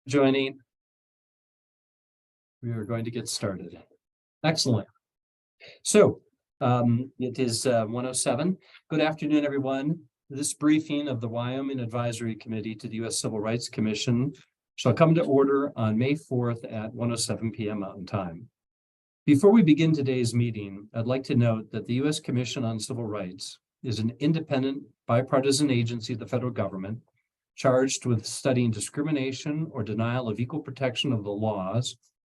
Joining. We are going to get started. Excellent. So it is 1:07. Good afternoon, everyone. This briefing of the Wyoming Advisory Committee to the U.S. Civil Rights Commission shall come to order on May 4th at 1:07 p.m. Mountain Time. Before we begin today's meeting, I'd like to note that the U.S. Commission on Civil Rights is an independent, bipartisan agency of the federal government charged with studying discrimination or denial of equal protection of the laws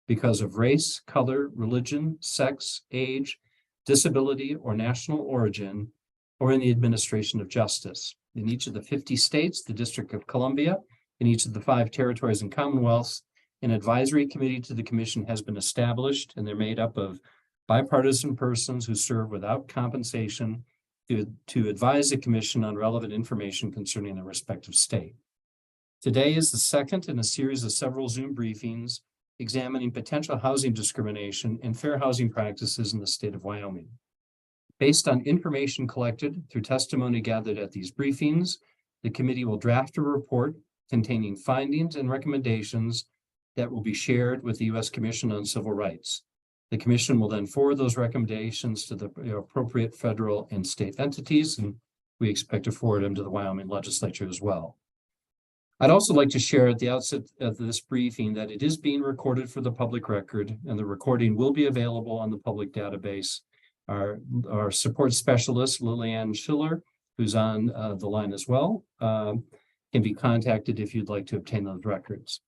because of race, color, religion, sex, age, disability, or national origin, or in the administration of justice. In each of the 50 states, the District of Columbia, in each of the 5 territories and commonwealths, an advisory committee to the commission has been established, and they're made up of bipartisan persons who serve without compensation to advise the commission on relevant information concerning their respective state. Today is the second in a series of several Zoom briefings examining potential housing discrimination and fair housing practices in the state of Wyoming. Based on information collected through testimony gathered at these briefings, the committee will draft a report containing findings and recommendations that will be shared with the U.S. Commission on Civil Rights. The commission will then forward those recommendations to the appropriate federal and state entities, and we expect to forward them to the Wyoming legislature as well. I'd also like to share at the outset of this briefing that it is being recorded for the public record, and the recording will be available on the public database. Our support specialist, Lillian Schiller, who's on the line as well, can be contacted if you'd like to obtain those records.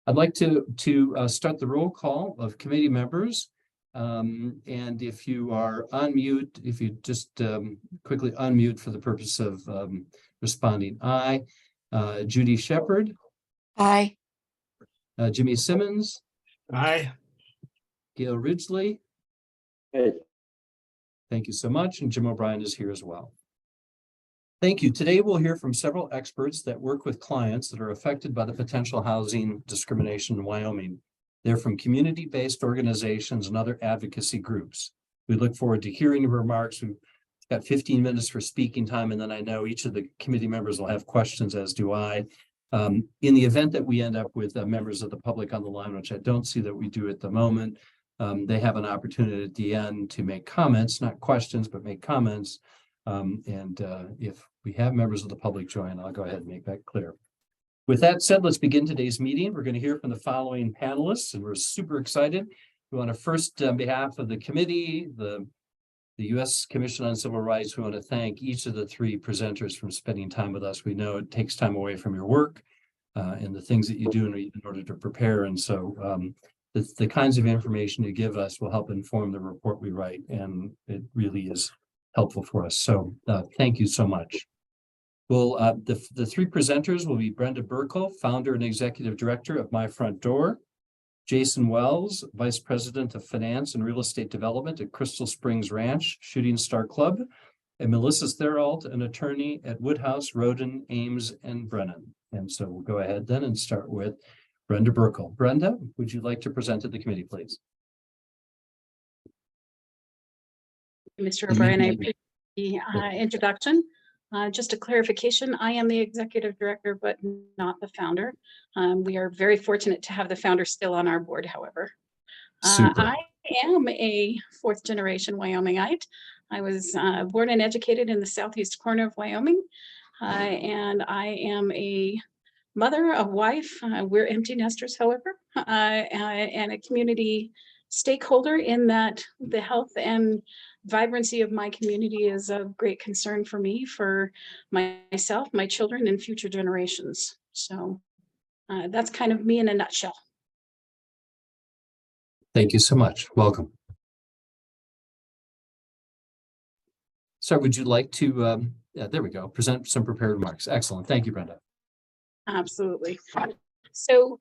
I'd like to start the roll call of committee members. And if you are on mute, if you just quickly unmute for the purpose of responding. Aye. Judy Shepard. Aye. Jimmy Simmons. Aye. Gail Ridgely. Hey. Thank you so much. And Jim O'Brien is here as well. Thank you. Today, we'll hear from several experts that work with clients that are affected by the potential housing discrimination in Wyoming. They're from community-based organizations and other advocacy groups. We look forward to hearing your remarks. We've got 15 minutes for speaking time, and then I know each of the committee members will have questions, as do I. In the event that we end up with members of the public on the line, which I don't see that we do at the moment, they have an opportunity at the end to make comments, not questions, but make comments. If we have members of the public join, I'll go ahead and make that clear. With that said, let's begin today's meeting. We're going to hear from the following panelists, and we're super excited. We want to first, on behalf of the committee, the U.S. Commission on Civil Rights, we want to thank each of the 3 presenters for spending time with us. We know it takes time away from your work and the things that you do in order to prepare. And so the kinds of information you give us will help inform the report we write, and it really is helpful for us. So thank you so much. Well, the 3 presenters will be Brenda Birkle, founder and executive director of My Front Door, Jason Wells, vice president of finance and real estate development at Crystal Springs Ranch Shooting Star Club, and Melissa Theriault, an attorney at Woodhouse, Roden, Ames, and Brennan. And so we'll go ahead then and start with Brenda Birkle. Brenda, would you like to present to the committee, please? Mr. O'Brien, I appreciate the introduction. Just a clarification, I am the executive director, but not the founder. We are very fortunate to have the founder still on our board, however. I am a 4th generation Wyomingite. I was born and educated in the southeast corner of Wyoming, and I am a mother, a wife. We're empty nesters, however, and a community stakeholder in that the health and vibrancy of my community is of great concern for me, for myself, my children, and future generations. So that's kind of me in a nutshell. Thank you so much. Welcome. So would you like to, there we go, present some prepared remarks. Excellent. Thank you, Brenda. Absolutely. So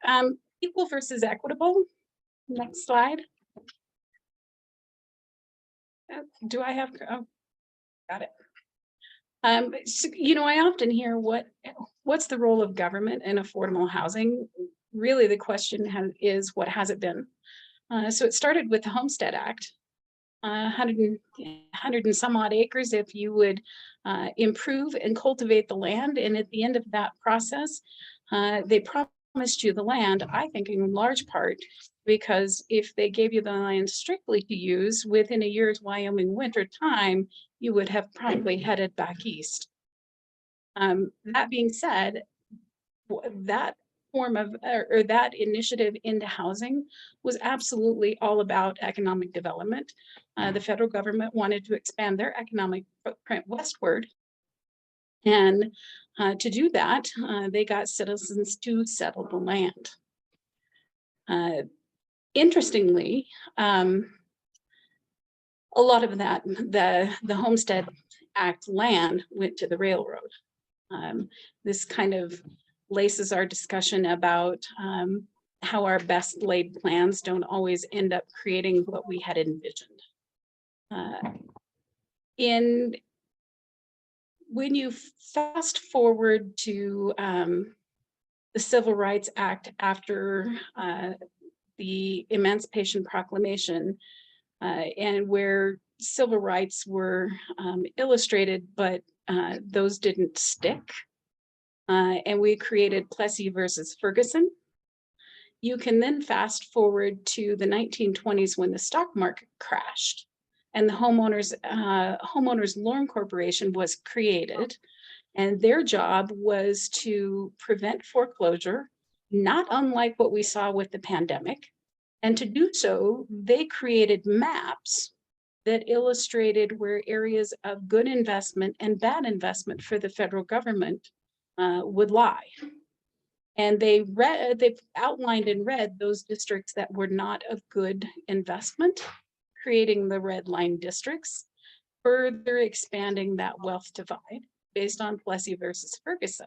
equal versus equitable. Next slide. Do I have, oh, got it. So, you know, I often hear what's the role of government in affordable housing? Really, the question is, what has it been? So it started with the Homestead Act, 100 and some odd acres if you would improve and cultivate the land. And at the end of that process, they promised you the land, I think in large part, because if they gave you the land strictly to use within a year's Wyoming winter time, you would have probably headed back east. That being said, that form of, or that initiative into housing was absolutely all about economic development. The federal government wanted to expand their economic footprint westward. And to do that, they got citizens to settle the land. Interestingly, a lot of that, the Homestead Act land went to the railroad. This kind of laces our discussion about how our best laid plans don't always end up creating what we had envisioned. When you fast forward to the Civil Rights Act after the Emancipation Proclamation, and where civil rights were illustrated, but those didn't stick, and we created Plessy versus Ferguson. You can then fast forward to the 1920s when the stock market crashed and the homeowners loan corporation was created, and their job was to prevent foreclosure, not unlike what we saw with the pandemic. And to do so, they created maps that illustrated where areas of good investment and bad investment for the federal government would lie. And they outlined in red those districts that were not of good investment, creating the red line districts, further expanding that wealth divide based on Plessy versus Ferguson.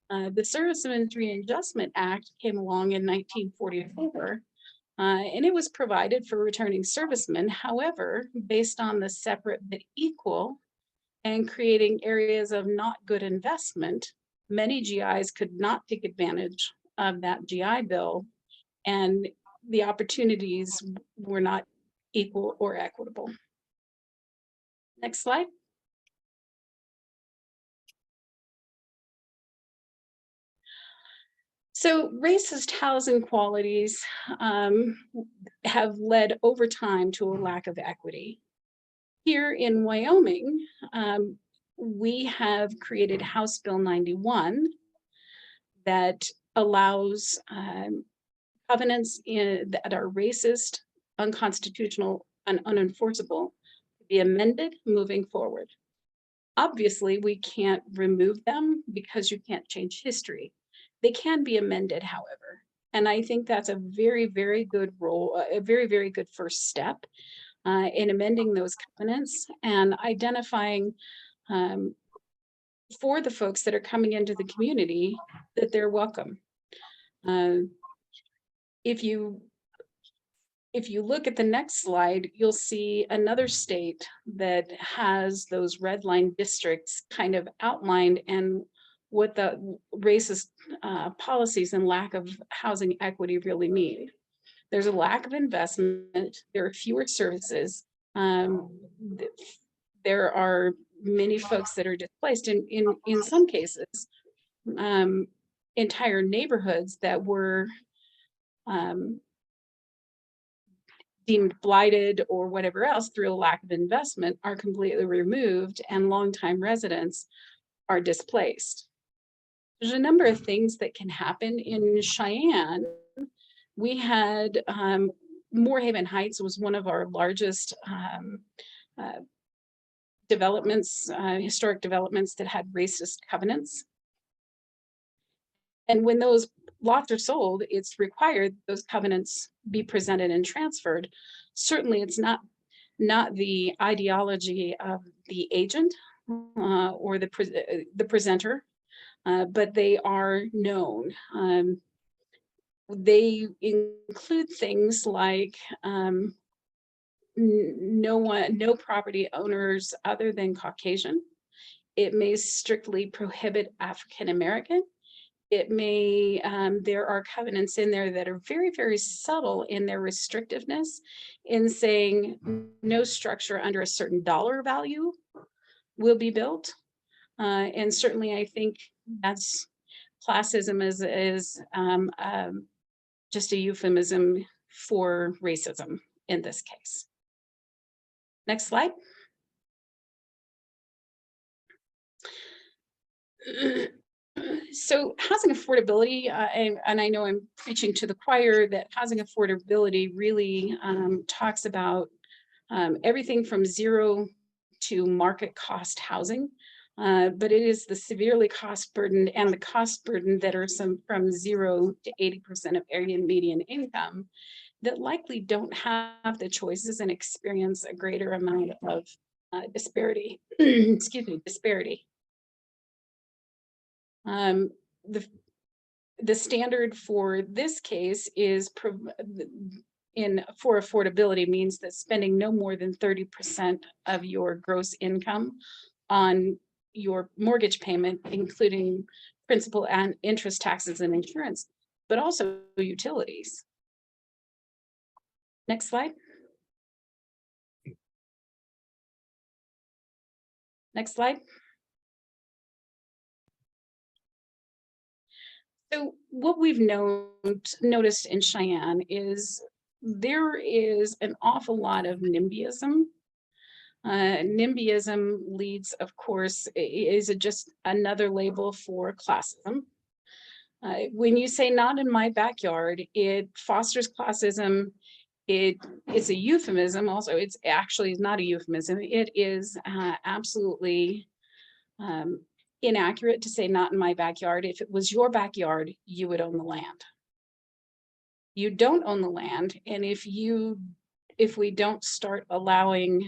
The Servicemen's Readjustment Act came along in 1944, and it was provided for returning servicemen. However, based on the separate but equal and creating areas of not good investment, many GIs could not take advantage of that GI Bill, and the opportunities were not equal or equitable. Next slide. So racist housing qualities have led over time to a lack of equity. Here in Wyoming, we have created House Bill 91 that allows covenants that are racist, unconstitutional, and unenforceable to be amended moving forward. Obviously, we can't remove them because you can't change history. They can be amended, however, and I think that's a very, very good a very, very good first step in amending those covenants and identifying for the folks that are coming into the community that they're welcome. If you look at the next slide, you'll see another state that has those red line districts kind of outlined and what the racist policies and lack of housing equity really mean. There's a lack of investment. There are fewer services. There are many folks that are displaced in some cases, entire neighborhoods that were deemed blighted or whatever else through a lack of investment are completely removed, and longtime residents are displaced. There's a number of things that can happen in Cheyenne. We had Moorhaven Heights was one of our largest developments, historic developments that had racist covenants. And when those lots are sold, it's required those covenants be presented and transferred. Certainly, it's not the ideology of the agent or the presenter, but they are known. They include things like no property owners other than Caucasian. It may strictly prohibit African American. It may, there are covenants in there that are very, very subtle in their restrictiveness in saying no structure under a certain dollar value will be built. And certainly I think that's classism is just a euphemism for racism in this case. Next slide. So housing affordability, and I know I'm preaching to the choir that housing affordability really talks about everything from zero to market cost housing, but it is the severely cost burdened and the cost burden that are from 0 to 80% of area median income that likely don't have the choices and experience a greater amount of disparity. Excuse me, disparity. The standard for this case is for affordability means that spending no more than 30% of your gross income on your mortgage payment, including principal and interest, taxes, and insurance, but also utilities. Next slide. Next slide. So what we've noticed in Cheyenne is there is an awful lot of NIMBYism. NIMBYism leads, of course, is just another label for classism. When you say not in my backyard, it fosters classism. It's a euphemism. Also, it's actually not a euphemism. It is absolutely inaccurate to say not in my backyard. If it was your backyard, you would own the land. You don't own the land, and if we don't start allowing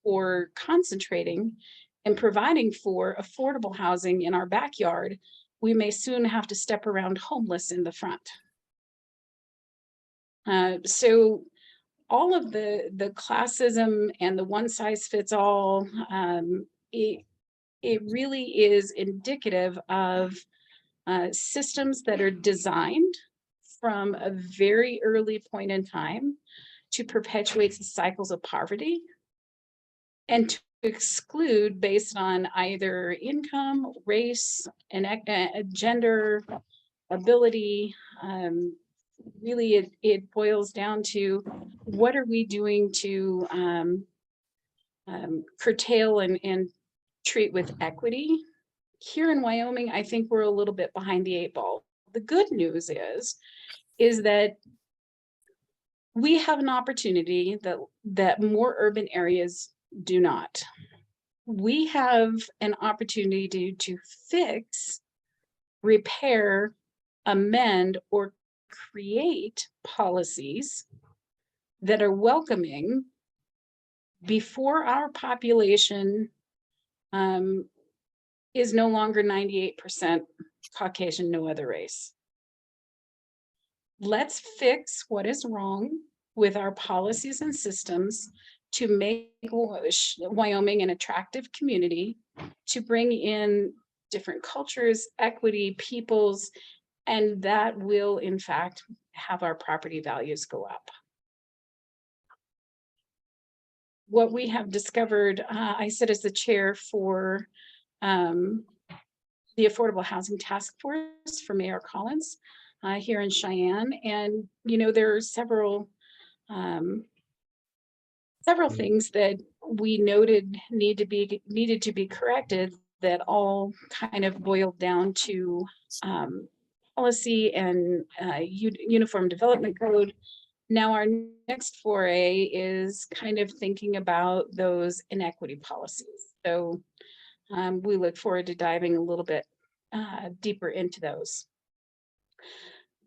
or concentrating and providing for affordable housing in our backyard, we may soon have to step around homeless in the front. So all of the classism and the one size fits all, it really is indicative of systems that are designed from a very early point in time to perpetuate the cycles of poverty and to exclude based on either income, race, and gender, ability. Really, it boils down to what are we doing to curtail and treat with equity. Here in Wyoming, I think we're a little bit behind the 8 ball. The good news is that we have an opportunity that more urban areas do not. We have an opportunity to fix, repair, amend, or create policies that are welcoming before our population is no longer 98% Caucasian, no other race. Let's fix what is wrong with our policies and systems to make Wyoming an attractive community, to bring in different cultures, equity, peoples, and that will, in fact, have our property values go up. What we have discovered, I sit as the chair for the Affordable Housing Task Force for Mayor Collins here in Cheyenne, and there are several things that we noted needed to be corrected that all kind of boiled down to policy and uniform development code. Now our next foray is kind of thinking about those inequity policies. So we look forward to diving a little bit deeper into those.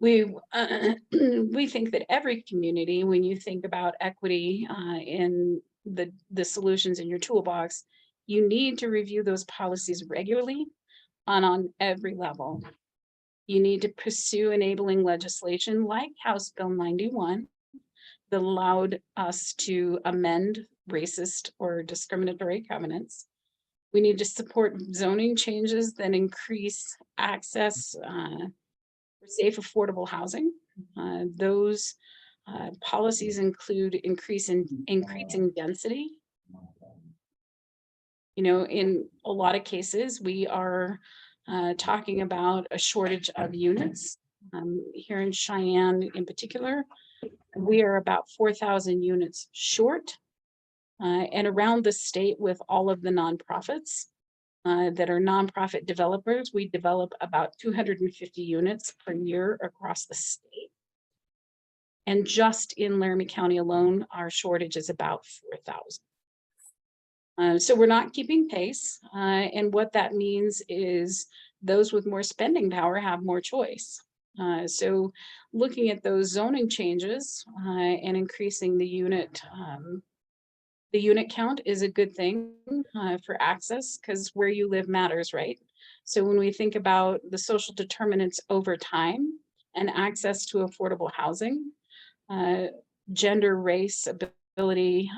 We think that every community, when you think about equity in the solutions in your toolbox, you need to review those policies regularly on every level. You need to pursue enabling legislation like House Bill 91 that allowed us to amend racist or discriminatory covenants. We need to support zoning changes that increase access for safe, affordable housing. Those policies include increasing density. In a lot of cases, we are talking about a shortage of units. Here in Cheyenne in particular, we are about 4,000 units short. And around the state with all of the nonprofits that are nonprofit developers, we develop about 250 units per year across the state. And just in Laramie County alone, our shortage is about 4,000. So we're not keeping pace. And what that means is those with more spending power have more choice. So looking at those zoning changes and increasing the unit count is a good thing for access, because where you live matters, right? So when we think about the social determinants over time and access to affordable housing, gender, race, ability,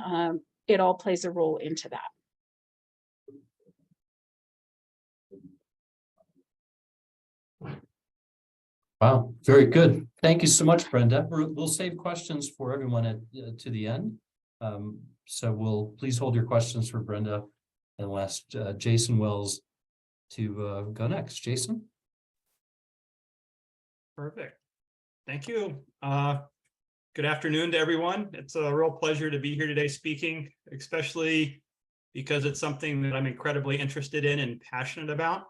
it all plays a role into that. Wow, very good. Thank you so much, Brenda. We'll save questions for everyone to the end. So we'll please hold your questions for Brenda, and we'll ask Jason Wells to go next. Jason? Perfect. Thank you. Good afternoon to everyone. It's a real pleasure to be here today speaking, especially because it's something that I'm incredibly interested in and passionate about.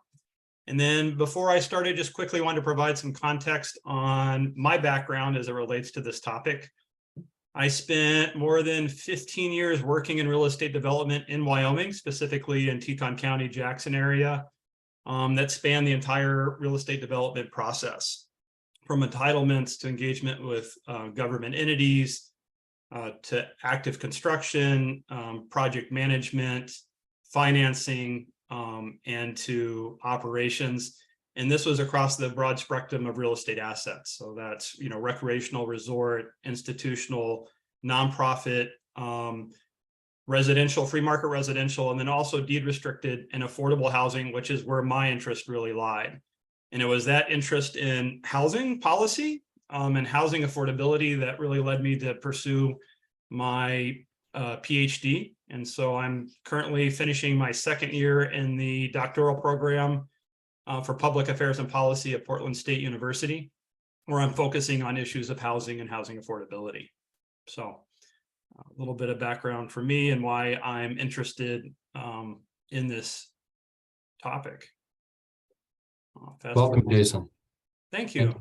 And then before I started, just quickly wanted to provide some context on my background as it relates to this topic. I spent more than 15 years working in real estate development in Wyoming, specifically in Teton County, Jackson area, that spanned the entire real estate development process, from entitlements to engagement with government entities, to active construction, project management, financing, and to operations. And this was across the broad spectrum of real estate assets. So that's, recreational, resort, institutional, nonprofit, residential, free market residential, and then also deed restricted and affordable housing, which is where my interest really lied. And it was that interest in housing policy and housing affordability that really led me to pursue my PhD. And so I'm currently finishing my second year in the doctoral program for public affairs and policy at Portland State University, where I'm focusing on issues of housing and housing affordability. So a little bit of background for me and why I'm interested in this topic. Welcome, Jason. Thank you.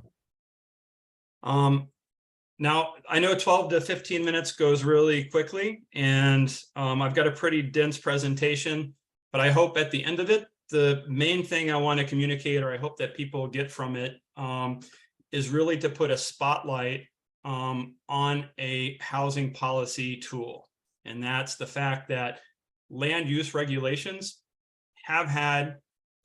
Now, I know 12 to 15 minutes goes really quickly, and I've got a pretty dense presentation, but I hope at the end of it, the main thing I want to communicate, or I hope that people get from it, is really to put a spotlight on a housing policy tool. And that's the fact that land use regulations have had,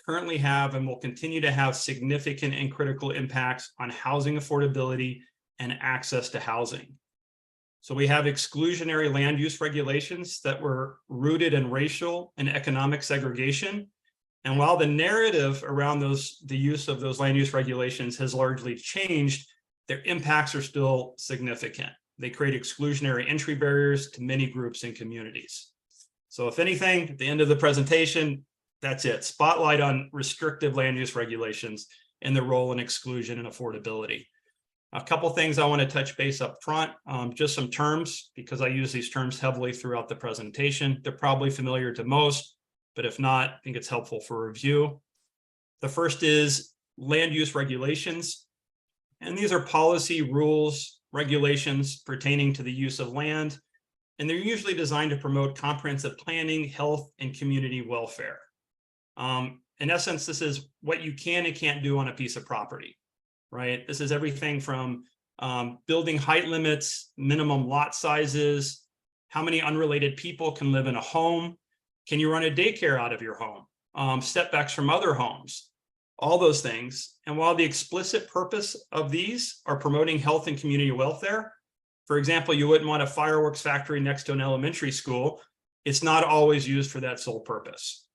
currently have, and will continue to have significant and critical impacts on housing affordability and access to housing. So we have exclusionary land use regulations that were rooted in racial and economic segregation. And while the narrative around the use of those land use regulations has largely changed, their impacts are still significant. They create exclusionary entry barriers to many groups and communities. So if anything, at the end of the presentation, that's it. Spotlight on restrictive land use regulations and their role in exclusion and affordability. A couple things I want to touch base up front, just some terms, because I use these terms heavily throughout the presentation. They're probably familiar to most, but if not, I think it's helpful for review. The first is land use regulations. And these are policy, rules, regulations pertaining to the use of land. And they're usually designed to promote comprehensive planning, health, and community welfare. In essence, this is what you can and can't do on a piece of property, right? This is everything from building height limits, minimum lot sizes, how many unrelated people can live in a home, can you run a daycare out of your home, setbacks from other homes, all those things. And while the explicit purpose of these are promoting health and community welfare, for example, you wouldn't want a fireworks factory next to an elementary school, it's not always used for that sole purpose.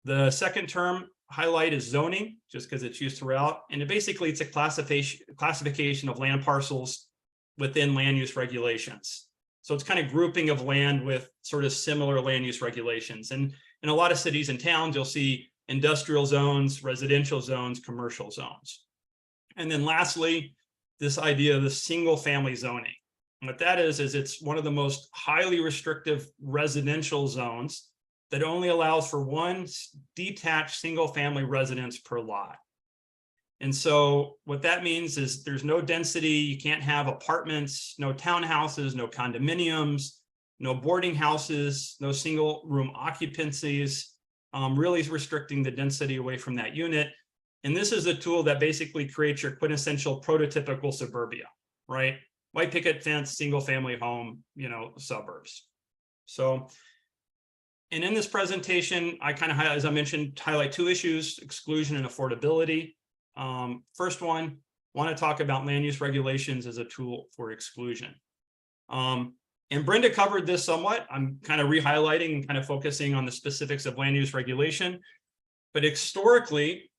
The second term highlight is zoning, just because it's used throughout. And basically it's a classification of land parcels within land use regulations. So it's kind of grouping of land with sort of similar land use regulations. And in a lot of cities and towns, you'll see industrial zones, residential zones, commercial zones. And then lastly, this idea of the single family zoning. And what that is it's one of the most highly restrictive residential zones that only allows for one detached single family residence per lot. And so what that means is there's no density, you can't have apartments, no townhouses, no condominiums, no boarding houses, no single room occupancies, really restricting the density away from that unit. And this is a tool that basically creates your quintessential prototypical suburbia, right? White picket fence, single family home, suburbs. So, and in this presentation, I kind of, as I mentioned, highlight two issues: exclusion and affordability. First one, want to talk about land use regulations as a tool for exclusion. And Brenda covered this somewhat. I'm kind of re-highlighting and kind of focusing on the specifics of land use regulation. But historically,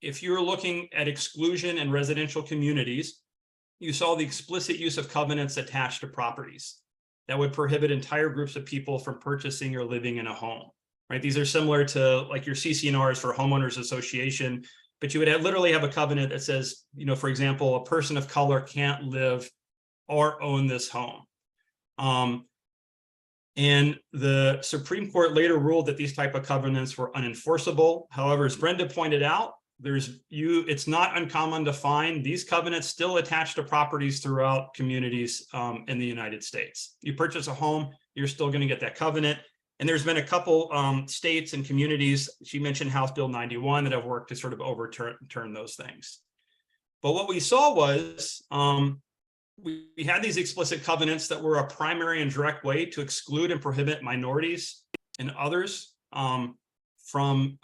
if you're looking at exclusion in residential communities, you saw the explicit use of covenants attached to properties that would prohibit entire groups of people from purchasing or living in a home, right? These are similar to like your CC&Rs for homeowners association, but you would literally have a covenant that says, for example, a person of color can't live or own this home. And the Supreme Court later ruled that these type of covenants were unenforceable. However, as Brenda pointed out, it's not uncommon to find these covenants still attached to properties throughout communities in the United States. You purchase a home, you're still going to get that covenant. And there's been a couple states and communities, she mentioned House Bill 91, that have worked to sort of overturn those things. But what we saw was we had these explicit covenants that were a primary and direct way to exclude and prohibit minorities and others from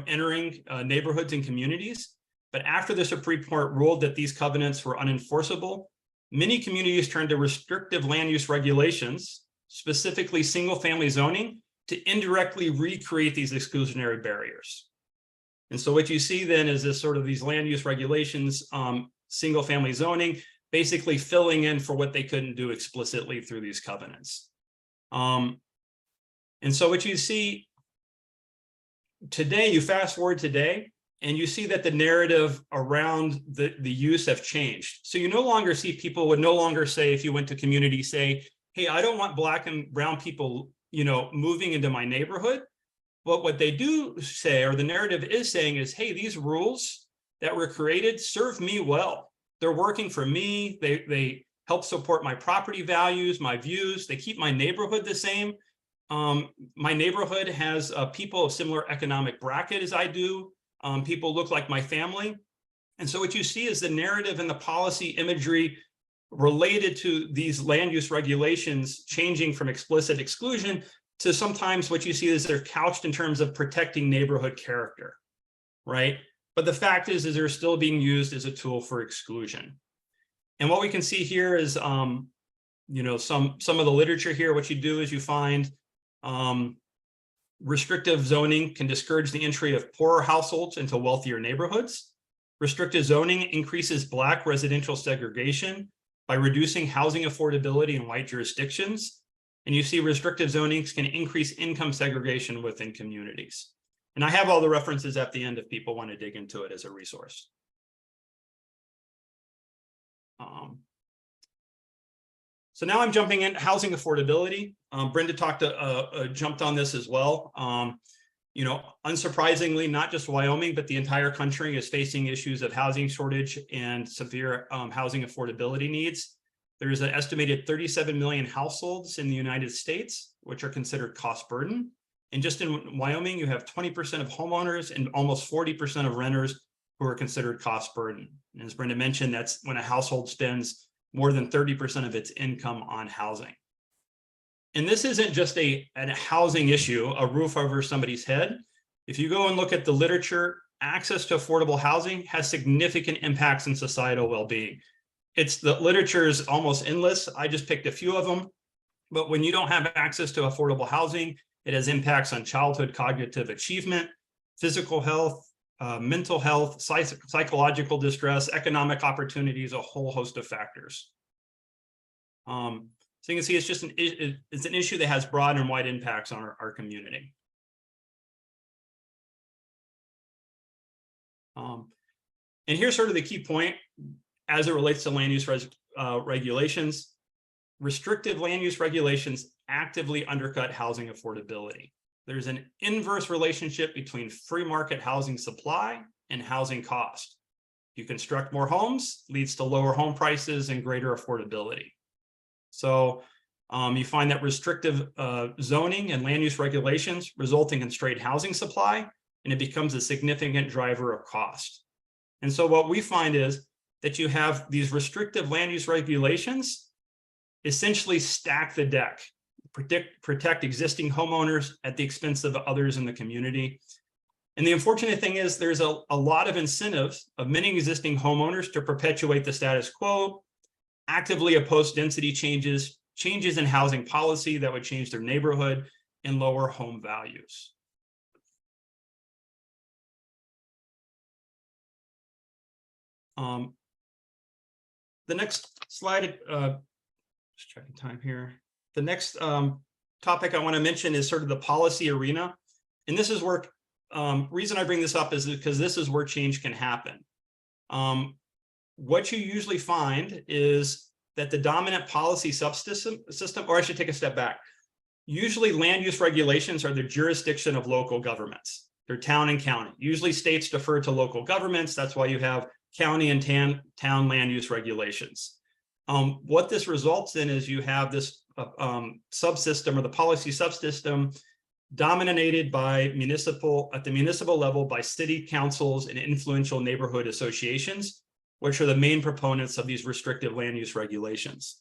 entering neighborhoods and communities. But after the Supreme Court ruled that these covenants were unenforceable, many communities turned to restrictive land use regulations, specifically single-family zoning, to indirectly recreate these exclusionary barriers. And so what you see then is this sort of these land use regulations, single-family zoning, basically filling in for what they couldn't do explicitly through these covenants. And so what you see today, you fast forward today, and you see that the narrative around the use have changed. So you no longer see people would no longer say, if you went to community, say, hey, I don't want Black and brown people, moving into my neighborhood. But what they do say, or the narrative is saying, is, hey, these rules that were created serve me well. They're working for me. They help support my property values, my views. They keep my neighborhood the same. My neighborhood has people of similar economic bracket as I do. People look like my family. And so what you see is the narrative and the policy imagery related to these land use regulations changing from explicit exclusion to sometimes what you see is they're couched in terms of protecting neighborhood character, right? But the fact is they're still being used as a tool for exclusion. And what we can see here is, some of the literature here. What you do is you find restrictive zoning can discourage the entry of poorer households into wealthier neighborhoods. Restrictive zoning increases Black residential segregation by reducing housing affordability in white jurisdictions. And you see restrictive zonings can increase income segregation within communities. And I have all the references at the end if people want to dig into it as a resource. So now I'm jumping in housing affordability. Brenda jumped on this as well. Unsurprisingly, not just Wyoming, but the entire country is facing issues of housing shortage and severe housing affordability needs. There's an estimated 37 million households in the United States, which are considered cost burden. And just in Wyoming, you have 20% of homeowners and almost 40% of renters who are considered cost burden. And as Brenda mentioned, that's when a household spends more than 30% of its income on housing. And this isn't just a housing issue, a roof over somebody's head. If you go and look at the literature, access to affordable housing has significant impacts in societal well-being. The literature is almost endless. I just picked a few of them. But when you don't have access to affordable housing, it has impacts on childhood cognitive achievement, physical health, mental health, psychological distress, economic opportunities, a whole host of factors. So you can see it's an issue that has broad and wide impacts on our community. And here's sort of the key point as it relates to land use regulations. Restrictive land use regulations actively undercut housing affordability. There's an inverse relationship between free market housing supply and housing cost. You construct more homes, leads to lower home prices and greater affordability. So you find that restrictive zoning and land use regulations result in constrained housing supply, and it becomes a significant driver of cost. And so what we find is that you have these restrictive land use regulations essentially stack the deck, protect existing homeowners at the expense of others in the community. And the unfortunate thing is there's a lot of incentives of many existing homeowners to perpetuate the status quo, actively oppose density changes in housing policy that would change their neighborhood and lower home values. The next slide, just checking time here. The next topic I want to mention is sort of the policy arena. And this is where, reason I bring this up is because this is where change can happen. What you usually find is that the dominant policy subsystem, or I should take a step back. Usually land use regulations are the jurisdiction of local governments. They're town and county. Usually states defer to local governments. That's why you have county and town land use regulations. What this results in is you have this subsystem, or the policy subsystem, dominated by at the municipal level by city councils and influential neighborhood associations, which are the main proponents of these restrictive land use regulations.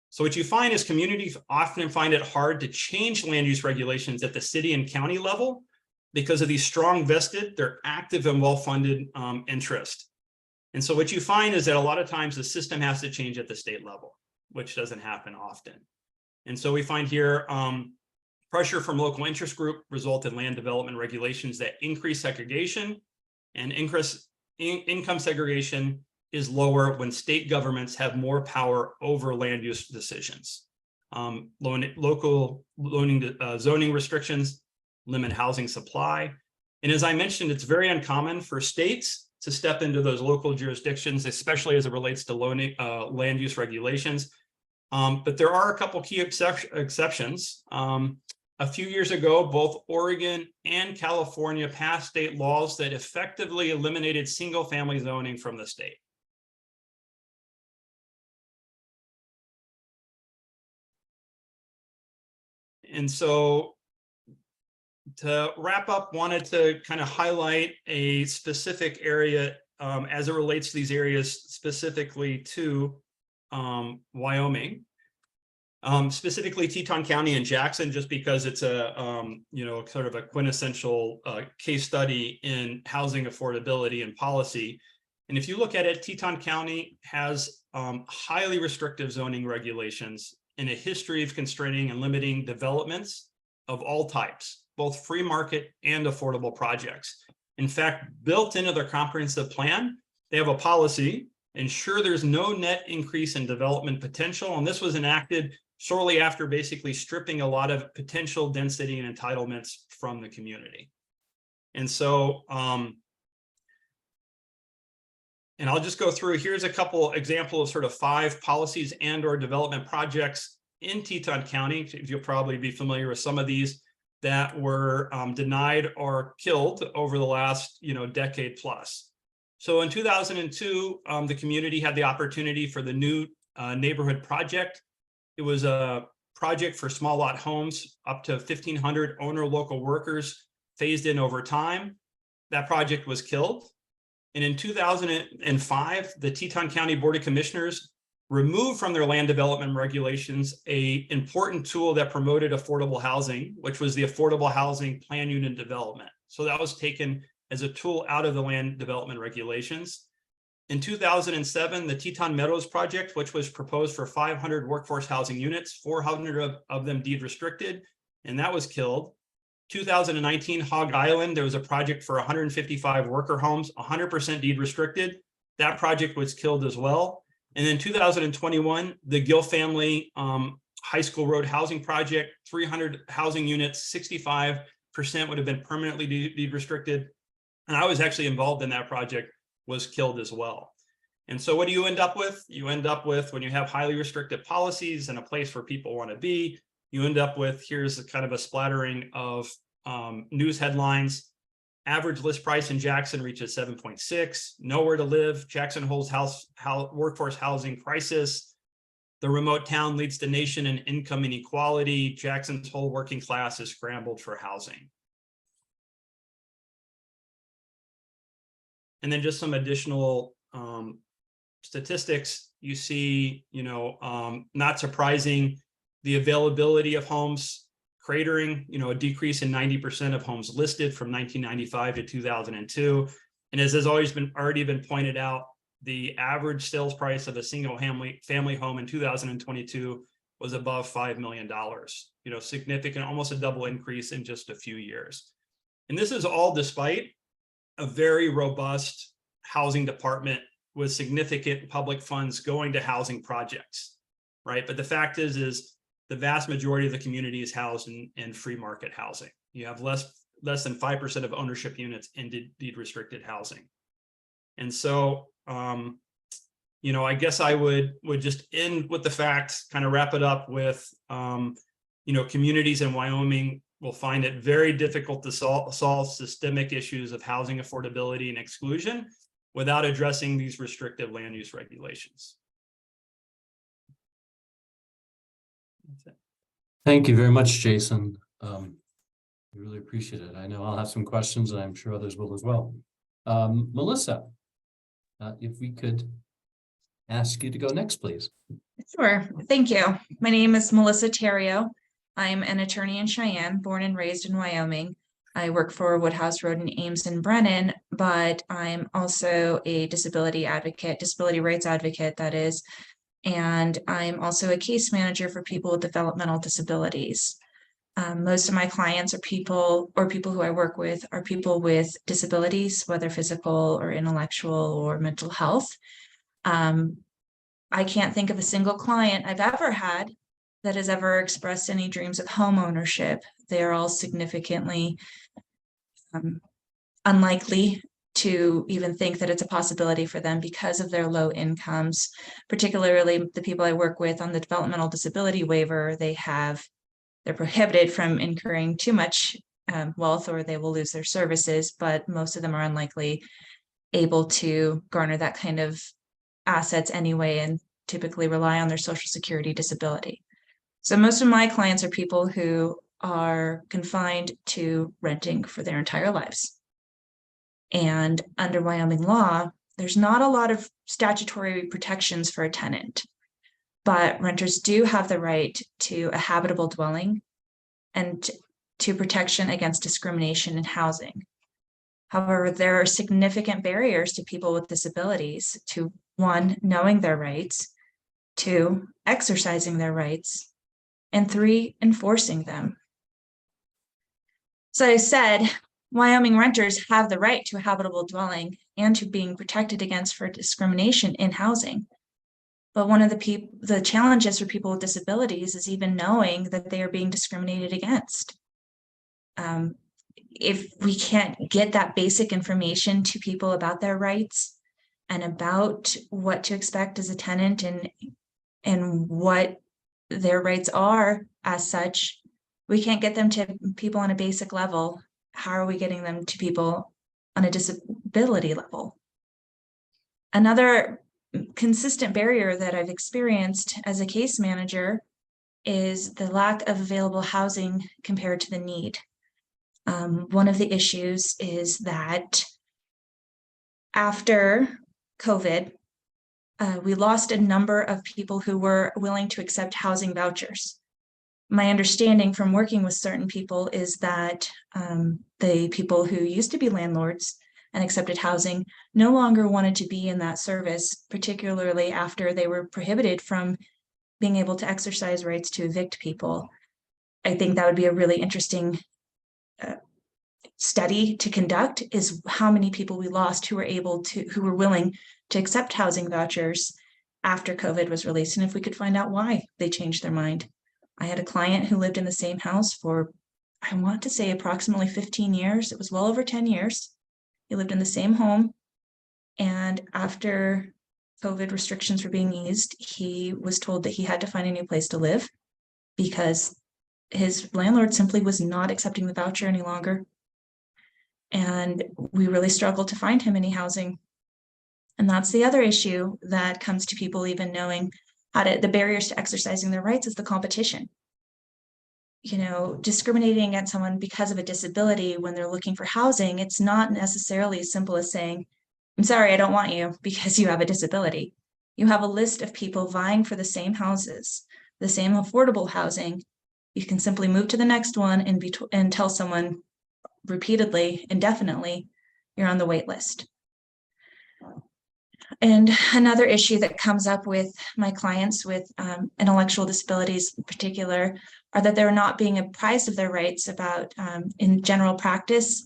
So what you find is communities often find it hard to change land use regulations at the city and county level because of these strong vested, they're active and well-funded interest. And so what you find is that a lot of times the system has to change at the state level, which doesn't happen often. And so we find here pressure from local interest group result in land development regulations that increase segregation, and income segregation is lower when state governments have more power over land use decisions. Local zoning restrictions limit housing supply. And as I mentioned, it's very uncommon for states to step into those local jurisdictions, especially as it relates to land use regulations. But there are a couple key exceptions. A few years ago, both Oregon and California passed state laws that effectively eliminated single-family zoning from the state. And so to wrap up, wanted to kind of highlight a specific area as it relates to these areas, specifically to Wyoming, specifically Teton County and Jackson, just because it's a sort of a quintessential case study in housing affordability and policy. And if you look at it, Teton County has highly restrictive zoning regulations and a history of constraining and limiting developments of all types, both free market and affordable projects. In fact, built into their comprehensive plan, they have a policy, ensure there's no net increase in development potential. And this was enacted shortly after basically stripping a lot of potential density and entitlements from the community. And so, and I'll just go through, here's a couple examples of sort of 5 policies and or development projects in Teton County. You'll probably be familiar with some of these that were denied or killed over the last decade plus. So in 2002, the community had the opportunity for the new neighborhood project. It was a project for small lot homes up to 1,500 owner local workers phased in over time. That project was killed. And in 2005, the Teton County Board of Commissioners removed from their land development regulations an important tool that promoted affordable housing, which was the Affordable Housing Plan Unit Development. So that was taken as a tool out of the land development regulations. In 2007, the Teton Meadows project, which was proposed for 500 workforce housing units, 400 of them deed restricted, and that was killed. 2019, Hog Island, there was a project for 155 worker homes, 100% deed restricted. That project was killed as well. And then 2021, the Gill family High School Road housing project, 300 housing units, 65% would have been permanently deed restricted. and I was actually involved in that project, was killed as well. And so what do you end up with? You end up with, when you have highly restrictive policies and a place where people want to be, you end up with, here's a kind of a splattering of news headlines. Average list price in Jackson reaches 7.6, nowhere to live. Jackson holds workforce housing crisis. The remote town leads the nation in income inequality. Jackson's whole working class is scrambled for housing. And then just some additional statistics. You see, not surprising, the availability of homes cratering, a decrease in 90% of homes listed from 1995 to 2002. And as has already been pointed out, the average sales price of a single family home in 2022 was above $5 million, significant, almost a double increase in just a few years. And this is all despite a very robust housing department with significant public funds going to housing projects, right? But the fact is the vast majority of the community is housed in free market housing. You have less than 5% of ownership units in deed restricted housing. And so, I guess I would just end with the facts, kind of wrap it up with, communities in Wyoming will find it very difficult to solve systemic issues of housing affordability and exclusion without addressing these restrictive land use regulations. That's it. Thank you very much, Jason. We really appreciate it. I know I'll have some questions, and I'm sure others will as well. Melissa, if we could ask you to go next, please. Sure. Thank you. My name is Melissa Theriault. I'm an attorney in Cheyenne, born and raised in Wyoming. I work for Woodhouse, Roden, Ames, and Brennan, but I'm also a disability rights advocate, that is, and I'm also a case manager for people with developmental disabilities. Most of my clients are people who I work with are people with disabilities, whether physical or intellectual or mental health. I can't think of a single client I've ever had that has ever expressed any dreams of home ownership. They're all significantly unlikely to even think that it's a possibility for them because of their low incomes, particularly the people I work with on the developmental disability waiver. They're prohibited from incurring too much wealth, or they will lose their services, but most of them are unlikely able to garner that kind of assets anyway, and typically rely on their Social Security disability. So most of my clients are people who are confined to renting for their entire lives. And under Wyoming law, there's not a lot of statutory protections for a tenant, but renters do have the right to a habitable dwelling and to protection against discrimination in housing. However, there are significant barriers to people with disabilities to, 1, knowing their rights, 2, exercising their rights, and 3, enforcing them. So I said, Wyoming renters have the right to a habitable dwelling and to being protected against for discrimination in housing. But one of the challenges for people with disabilities is even knowing that they are being discriminated against. If we can't get that basic information to people about their rights and about what to expect as a tenant and what their rights are as such, we can't get them to people on a basic level. How are we getting them to people on a disability level? Another consistent barrier that I've experienced as a case manager is the lack of available housing compared to the need. One of the issues is that after COVID, we lost a number of people who were willing to accept housing vouchers. My understanding from working with certain people is that the people who used to be landlords and accepted housing no longer wanted to be in that service, particularly after they were prohibited from being able to exercise rights to evict people. I think that would be a really interesting study to conduct, is how many people we lost who were willing to accept housing vouchers after COVID was released, and if we could find out why they changed their mind. I had a client who lived in the same house for, I want to say, approximately 15 years. It was well over 10 years. He lived in the same home. And after COVID restrictions were being eased, he was told that he had to find a new place to live because his landlord simply was not accepting the voucher any longer. And we really struggled to find him any housing. And that's the other issue that comes to people even knowing how to, the barriers to exercising their rights is the competition. You know, discriminating against someone because of a disability when they're looking for housing, it's not necessarily as simple as saying, I'm sorry, I don't want you because you have a disability. You have a list of people vying for the same houses, the same affordable housing. You can simply move to the next one and tell someone repeatedly, indefinitely, you're on the wait list. And another issue that comes up with my clients with intellectual disabilities in particular are that they're not being apprised of their rights about in general practice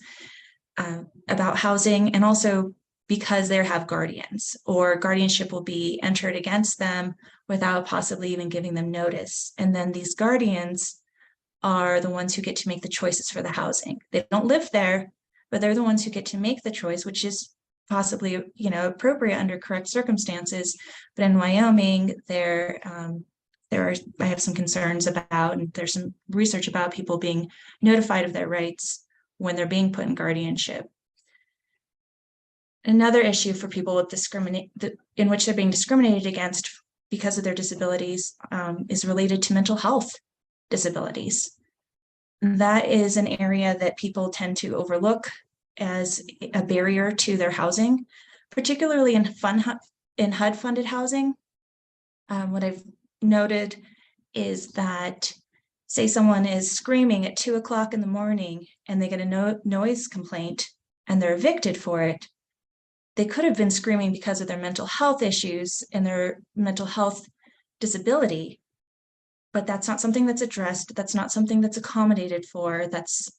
about housing, and also because they have guardians, or guardianship will be entered against them without possibly even giving them notice. And then these guardians are the ones who get to make the choices for the housing. They don't live there, but they're the ones who get to make the choice, which is possibly, you know, appropriate under correct circumstances. But in Wyoming, I have some concerns about, and there's some research about people being notified of their rights when they're being put in guardianship. Another issue for people with in which they're being discriminated against because of their disabilities is related to mental health disabilities. That is an area that people tend to overlook as a barrier to their housing, particularly in HUD-funded housing. What I've noted is that, say someone is screaming at 2 o'clock in the morning and they get a noise complaint and they're evicted for it. They could have been screaming because of their mental health issues and their mental health disability, but that's not something that's addressed. That's not something that's accommodated for. That's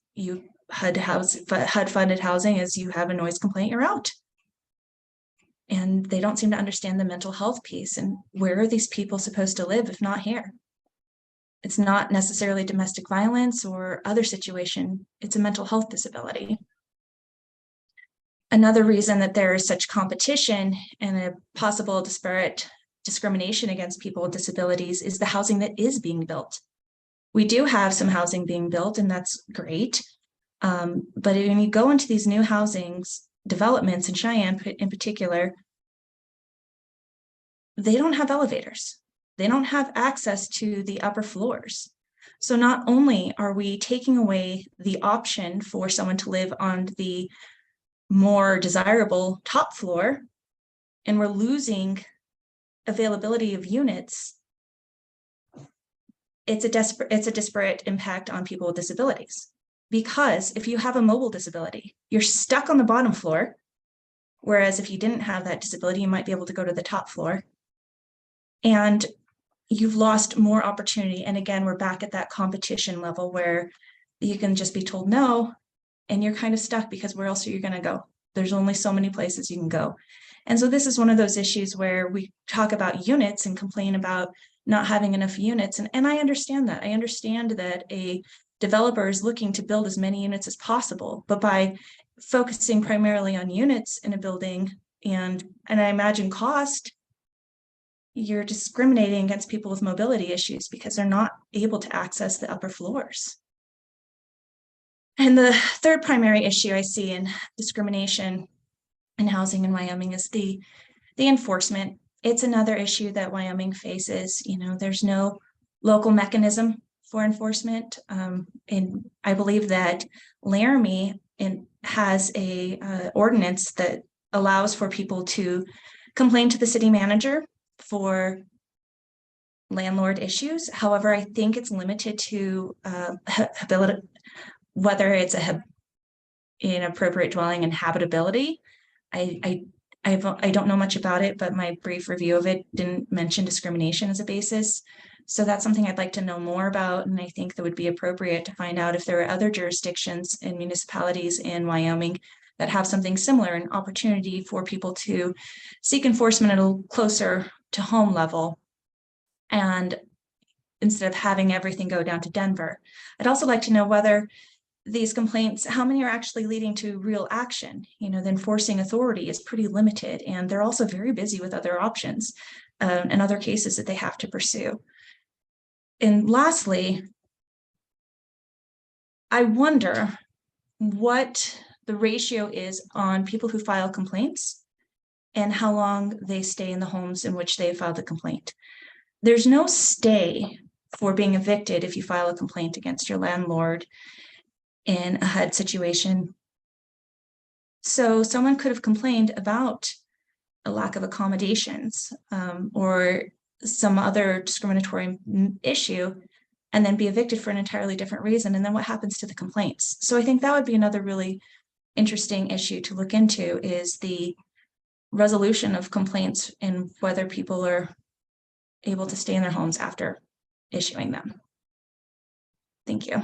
HUD-funded housing is you have a noise complaint, you're out. And they don't seem to understand the mental health piece. And where are these people supposed to live if not here? It's not necessarily domestic violence or other situation. It's a mental health disability. Another reason that there is such competition and a possible disparate discrimination against people with disabilities is the housing that is being built. We do have some housing being built, and that's great. But when you go into these new housings developments in Cheyenne in particular, they don't have elevators. They don't have access to the upper floors. So not only are we taking away the option for someone to live on the more desirable top floor, and we're losing availability of units, it's a disparate impact on people with disabilities. Because if you have a mobile disability, you're stuck on the bottom floor, whereas if you didn't have that disability, you might be able to go to the top floor. And you've lost more opportunity. And again, we're back at that competition level where you can just be told no, and you're kind of stuck because where else are you going to go? There's only so many places you can go. And so this is one of those issues where we talk about units and complain about not having enough units. And I understand that. I understand that a developer is looking to build as many units as possible, but by focusing primarily on units in a building and I imagine cost, you're discriminating against people with mobility issues because they're not able to access the upper floors. And the third primary issue I see in discrimination in housing in Wyoming is the enforcement. It's another issue that Wyoming faces. You know, there's no local mechanism for enforcement. And I believe that Laramie has a ordinance that allows for people to complain to the city manager for landlord issues. However, I think it's limited to whether it's an inappropriate dwelling and habitability. I don't know much about it, but my brief review of it didn't mention discrimination as a basis. So that's something I'd like to know more about. And I think that would be appropriate to find out if there are other jurisdictions and municipalities in Wyoming that have something similar, an opportunity for people to seek enforcement at a closer to home level. And instead of having everything go down to Denver, I'd also like to know whether these complaints, how many are actually leading to real action? You know, the enforcing authority is pretty limited, and they're also very busy with other options and other cases that they have to pursue. And lastly, I wonder what the ratio is on people who file complaints and how long they stay in the homes in which they filed the complaint. There's no stay for being evicted if you file a complaint against your landlord in a HUD situation. So someone could have complained about a lack of accommodations or some other discriminatory issue and then be evicted for an entirely different reason. And then what happens to the complaints? So I think that would be another really interesting issue to look into, is the resolution of complaints and whether people are able to stay in their homes after issuing them. Thank you.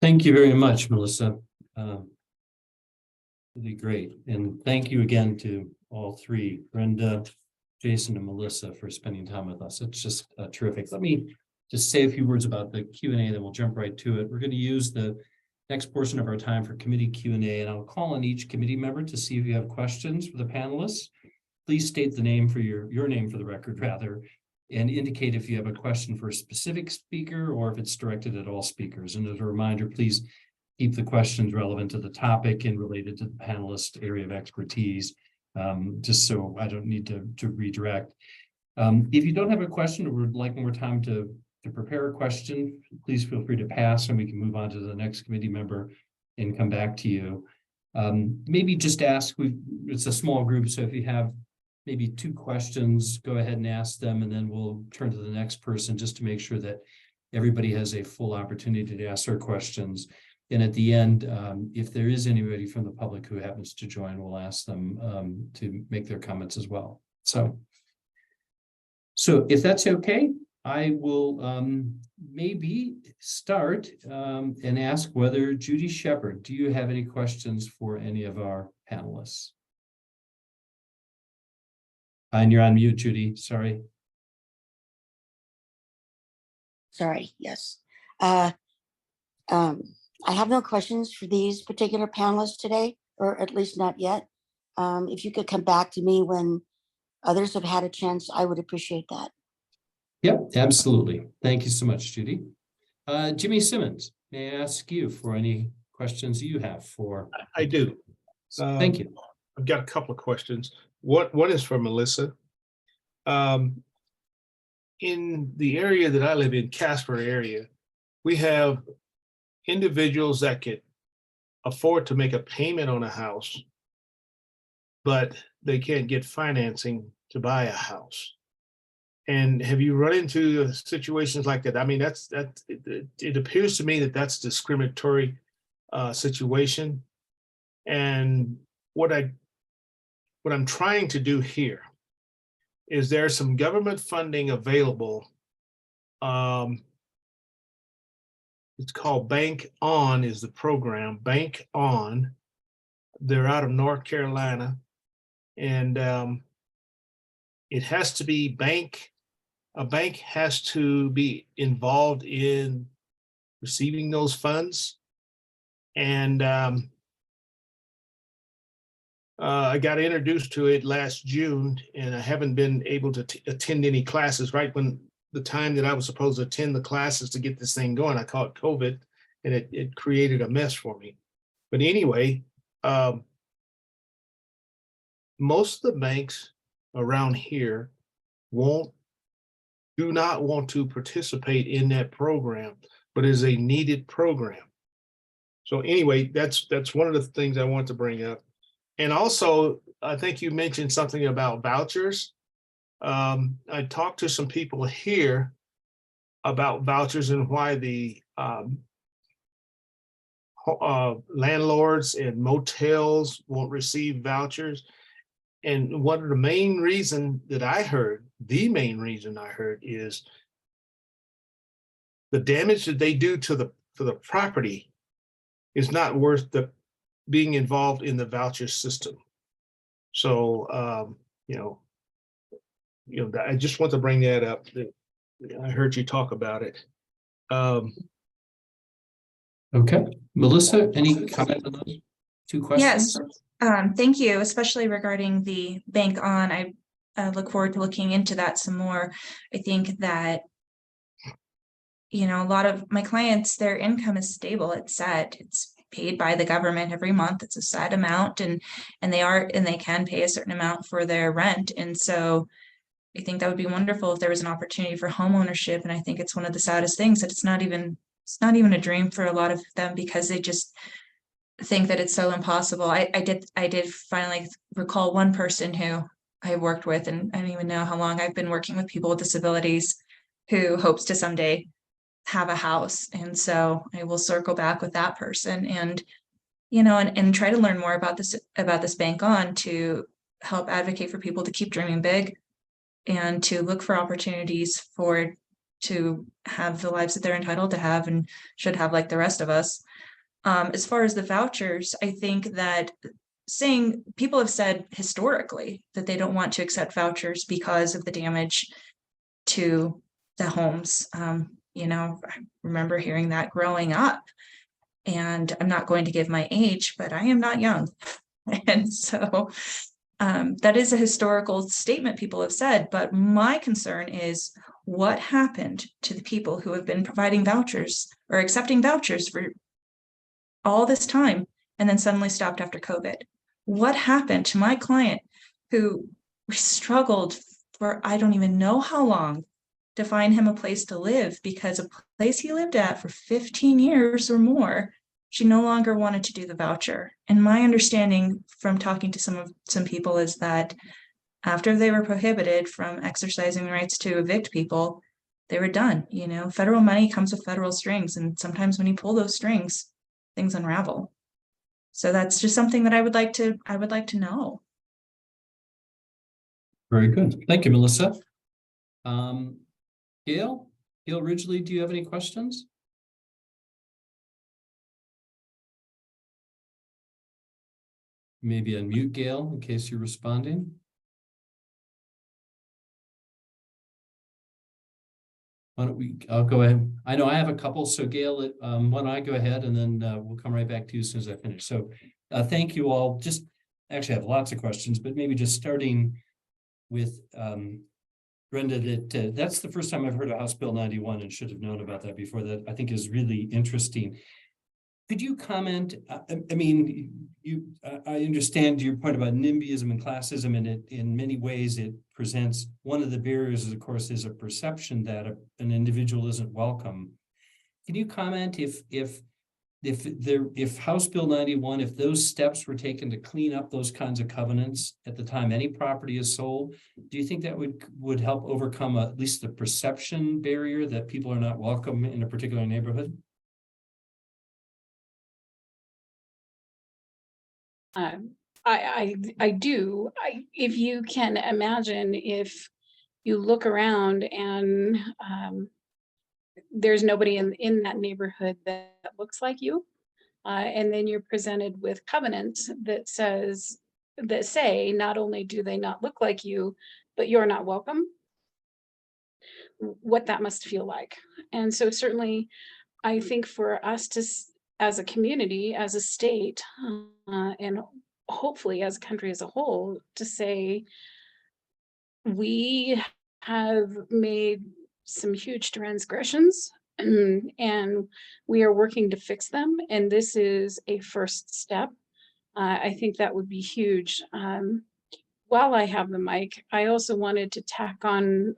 Thank you very much, Melissa. Really great. And thank you again to all three, Brenda, Jason, and Melissa, for spending time with us. It's just terrific. Let me just say a few words about the Q&A, then we'll jump right to it. We're going to use the next portion of our time for committee Q&A, and I'll call on each committee member to see if you have questions for the panelists. Please state the name for your name for the record, rather, and indicate if you have a question for a specific speaker or if it's directed at all speakers. And as a reminder, please keep the questions relevant to the topic and related to the panelist area of expertise, just so I don't need to redirect. If you don't have a question or would like more time to prepare a question, please feel free to pass and we can move on to the next committee member and come back to you. Maybe just ask, it's a small group, so if you have maybe 2 questions, go ahead and ask them, and then we'll turn to the next person just to make sure that everybody has a full opportunity to ask their questions. And at the end, if there is anybody from the public who happens to join, we'll ask them to make their comments as well. So if that's okay, I will maybe start and ask whether Judy Shepard, do you have any questions for any of our panelists? And you're on mute, Judy, sorry. Sorry, yes. I have no questions for these particular panelists today, or at least not yet. If you could come back to me when others have had a chance, I would appreciate that. Yep, absolutely. Thank you so much, Judy. Jimmy Simmons, may I ask you for any questions you have for? I do. Thank you. I've got a couple of questions. One is for Melissa. In the area that I live in, Casper area, we have individuals that could afford to make a payment on a house, but they can't get financing to buy a house. And have you run into situations like that? I mean, it appears to me that that's a discriminatory situation. And what I'm trying to do here is there's some government funding available. It's called Bank On is the program, Bank On. They're out of North Carolina. And it has to be a bank has to be involved in receiving those funds. And I got introduced to it last June, and I haven't been able to attend any classes. Right when the time that I was supposed to attend the classes to get this thing going, I caught COVID, and it created a mess for me. But anyway, most of the banks around here do not want to participate in that program, but is a needed program. So anyway, that's one of the things I want to bring up. And also, I think you mentioned something about vouchers. I talked to some people here about vouchers and why the landlords and motels won't receive vouchers. And one of the main reason that I heard, is the damage that they do to the property is not worth being involved in the voucher system. So, I just want to bring that up. I heard you talk about it. Okay, Melissa, any comment on those two questions? Yes, thank you, especially regarding the bank on. I look forward to looking into that some more. I think that, you know, a lot of my clients, their income is stable, it's set, it's paid by the government every month, it's a set amount, and they can pay a certain amount for their rent. And so I think that would be wonderful if there was an opportunity for home ownership. And I think it's one of the saddest things that it's not even a dream for a lot of them, because they just think that it's so impossible. I did finally recall one person who I worked with, and I don't even know how long I've been working with people with disabilities, who hopes to someday have a house. And so I will circle back with that person, and, you know, and try to learn more about this bank on, to help advocate for people to keep dreaming big and to look for opportunities to have the lives that they're entitled to have and should have, like the rest of us. As far as the vouchers, I think that people have said historically that they don't want to accept vouchers because of the damage to the homes. You know, I remember hearing that growing up, and I'm not going to give my age, but I am not young. And so that is a historical statement people have said, but my concern is what happened to the people who have been providing vouchers or accepting vouchers for all this time and then suddenly stopped after COVID. What happened to my client who struggled for I don't even know how long to find him a place to live, because a place he lived at for 15 years or more, she no longer wanted to do the voucher. And my understanding from talking to some people is that after they were prohibited from exercising the rights to evict people, they were done. You know, federal money comes with federal strings, and sometimes when you pull those strings, things unravel. So that's just something that I would like to know. Very good. Thank you, Melissa. Gail Ridgely, do you have any questions? Maybe unmute Gail in case you're responding. Why don't I'll go ahead. I know I have a couple, so Gail, why don't I go ahead, and then we'll come right back to you as soon as I finish. So thank you all. Just actually I have lots of questions, but maybe just starting with Brenda, that's the first time I've heard of House Bill 91 and should have known about that before. That I think is really interesting. Could you comment? I mean, I understand your point about NIMBYism and classism, and it in many ways it presents one of the barriers, of course, is a perception that an individual isn't welcome. Can you comment if House Bill 91, if those steps were taken to clean up those kinds of covenants at the time any property is sold, do you think that would help overcome at least the perception barrier that people are not welcome in a particular neighborhood? I do. If you can imagine, if you look around and there's nobody in that neighborhood that looks like you, and then you're presented with covenants that say not only do they not look like you, but you're not welcome, what that must feel like. And so certainly I think for us to, as a community, as a state, and hopefully as a country as a whole, to say we have made some huge transgressions and we are working to fix them, and this is a first step. I think that would be huge. While I have the mic, I also wanted to tack on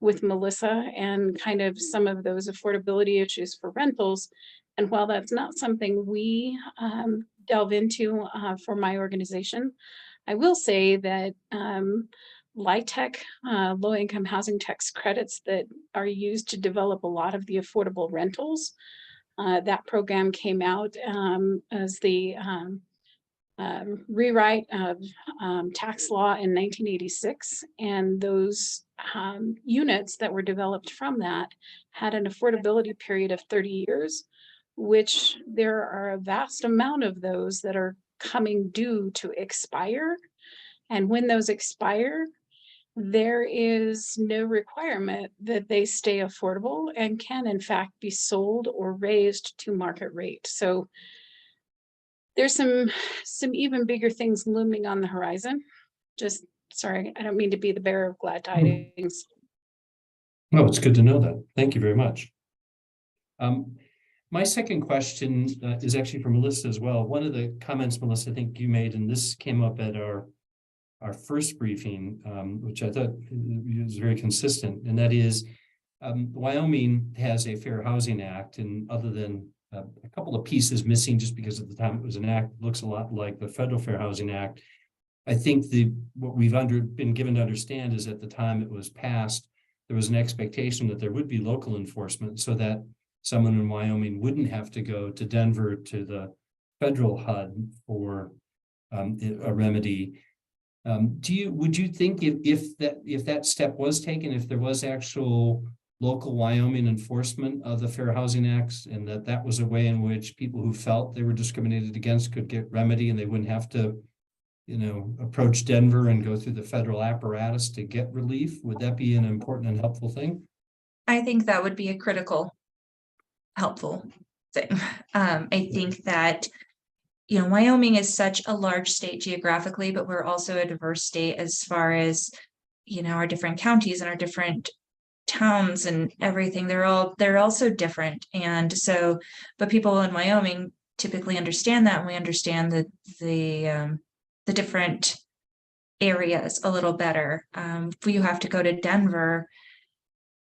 with Melissa and kind of some of those affordability issues for rentals. And while that's not something we delve into for my organization, I will say that LIHTC, low-income housing tax credits that are used to develop a lot of the affordable rentals, that program came out as the rewrite of tax law in 1986, and those units that were developed from that had an affordability period of 30 years, which there are a vast amount of those that are coming due to expire. And when those expire, there is no requirement that they stay affordable and can in fact be sold or raised to market rate. So there's some even bigger things looming on the horizon. Just sorry, I don't mean to be the bearer of glad tidings. No, it's good to know that. Thank you very much. My second question is actually for Melissa as well. One of the comments, Melissa, I think you made, and this came up at our first briefing, which I thought was very consistent, and that is Wyoming has a Fair Housing Act, and other than a couple of pieces missing just because at the time it was an act, looks a lot like the Federal Fair Housing Act. I think what we've been given to understand is at the time it was passed, there was an expectation that there would be local enforcement so that someone in Wyoming wouldn't have to go to Denver to the federal HUD for a remedy. Would you think if that step was taken, if there was actual local Wyoming enforcement of the Fair Housing Acts, and that was a way in which people who felt they were discriminated against could get remedy and they wouldn't have to, approach Denver and go through the federal apparatus to get relief? Would that be an important and helpful thing? I think that would be a critical, helpful thing. I think that, Wyoming is such a large state geographically, but we're also a diverse state as far as, our different counties and our different towns and everything. They're all so different. And so, but people in Wyoming typically understand that, and we understand the different areas a little better. If you have to go to Denver,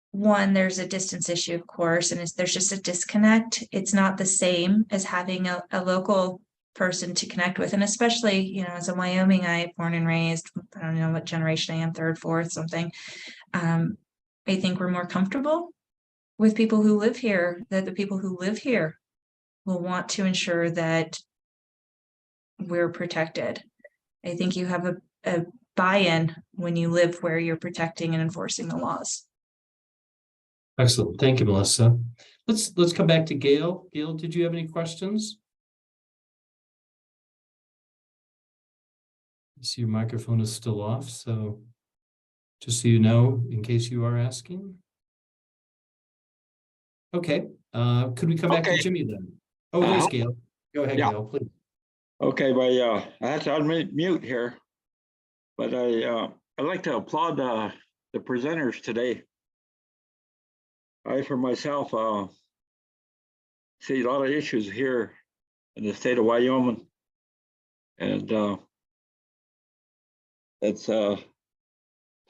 one, there's a distance issue, of course, and there's just a disconnect. It's not the same as having a local person to connect with. And especially, as a Wyomingite, born and raised, I don't know what generation I am, third, fourth, something. I think we're more comfortable with people who live here, that the people who live here will want to ensure that we're protected. I think you have a buy-in when you live where you're protecting and enforcing the laws. Excellent. Thank you, Melissa. Let's come back to Gail. Gail, did you have any questions? I see your microphone is still off, so just so you know, in case you are asking. Okay, could we come back to Jimmy then? Oh, there's Gail. Go ahead, Gail, please. Okay, I had to unmute here, but I'd like to applaud the presenters today. I, for myself, see a lot of issues here in the state of Wyoming, and it's to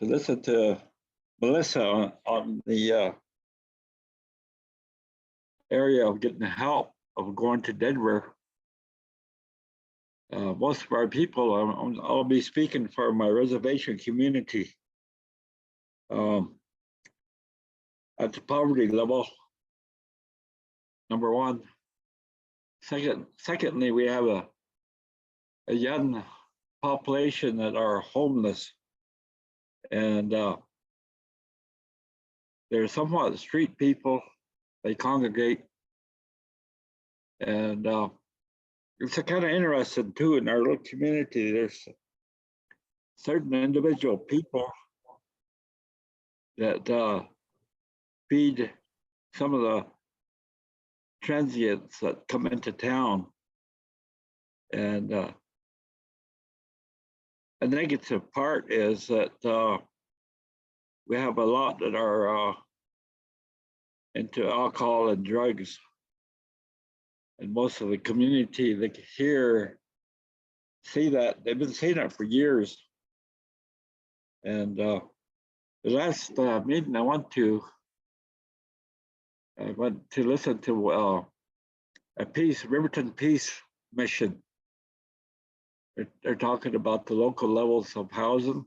listen to Melissa on the area of getting help of going to Denver. Most of our people, I'll be speaking for my reservation community. At the poverty level, number one. Secondly, we have a young population that are homeless, and they're somewhat street people. They congregate, and it's kind of interesting too in our little community. There's certain individual people that feed some of the transients that come into town, and the negative part is that we have a lot that are into alcohol and drugs, and most of the community that here see that. They've been saying that for years. And the last meeting I went to listen to a Riverton Peace Mission. They're talking about the local levels of housing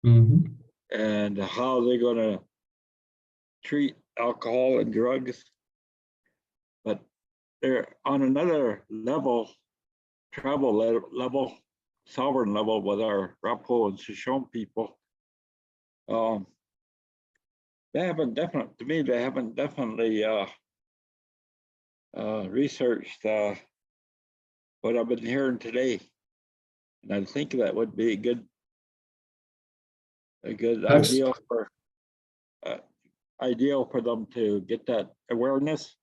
and how they're going to treat alcohol and drugs. But they're on another level, tribal level, sovereign level with our Rapo and Shoshone people. They haven't definitely researched what I've been hearing today. And I think that would be good a good That's- ideal for them to get that awareness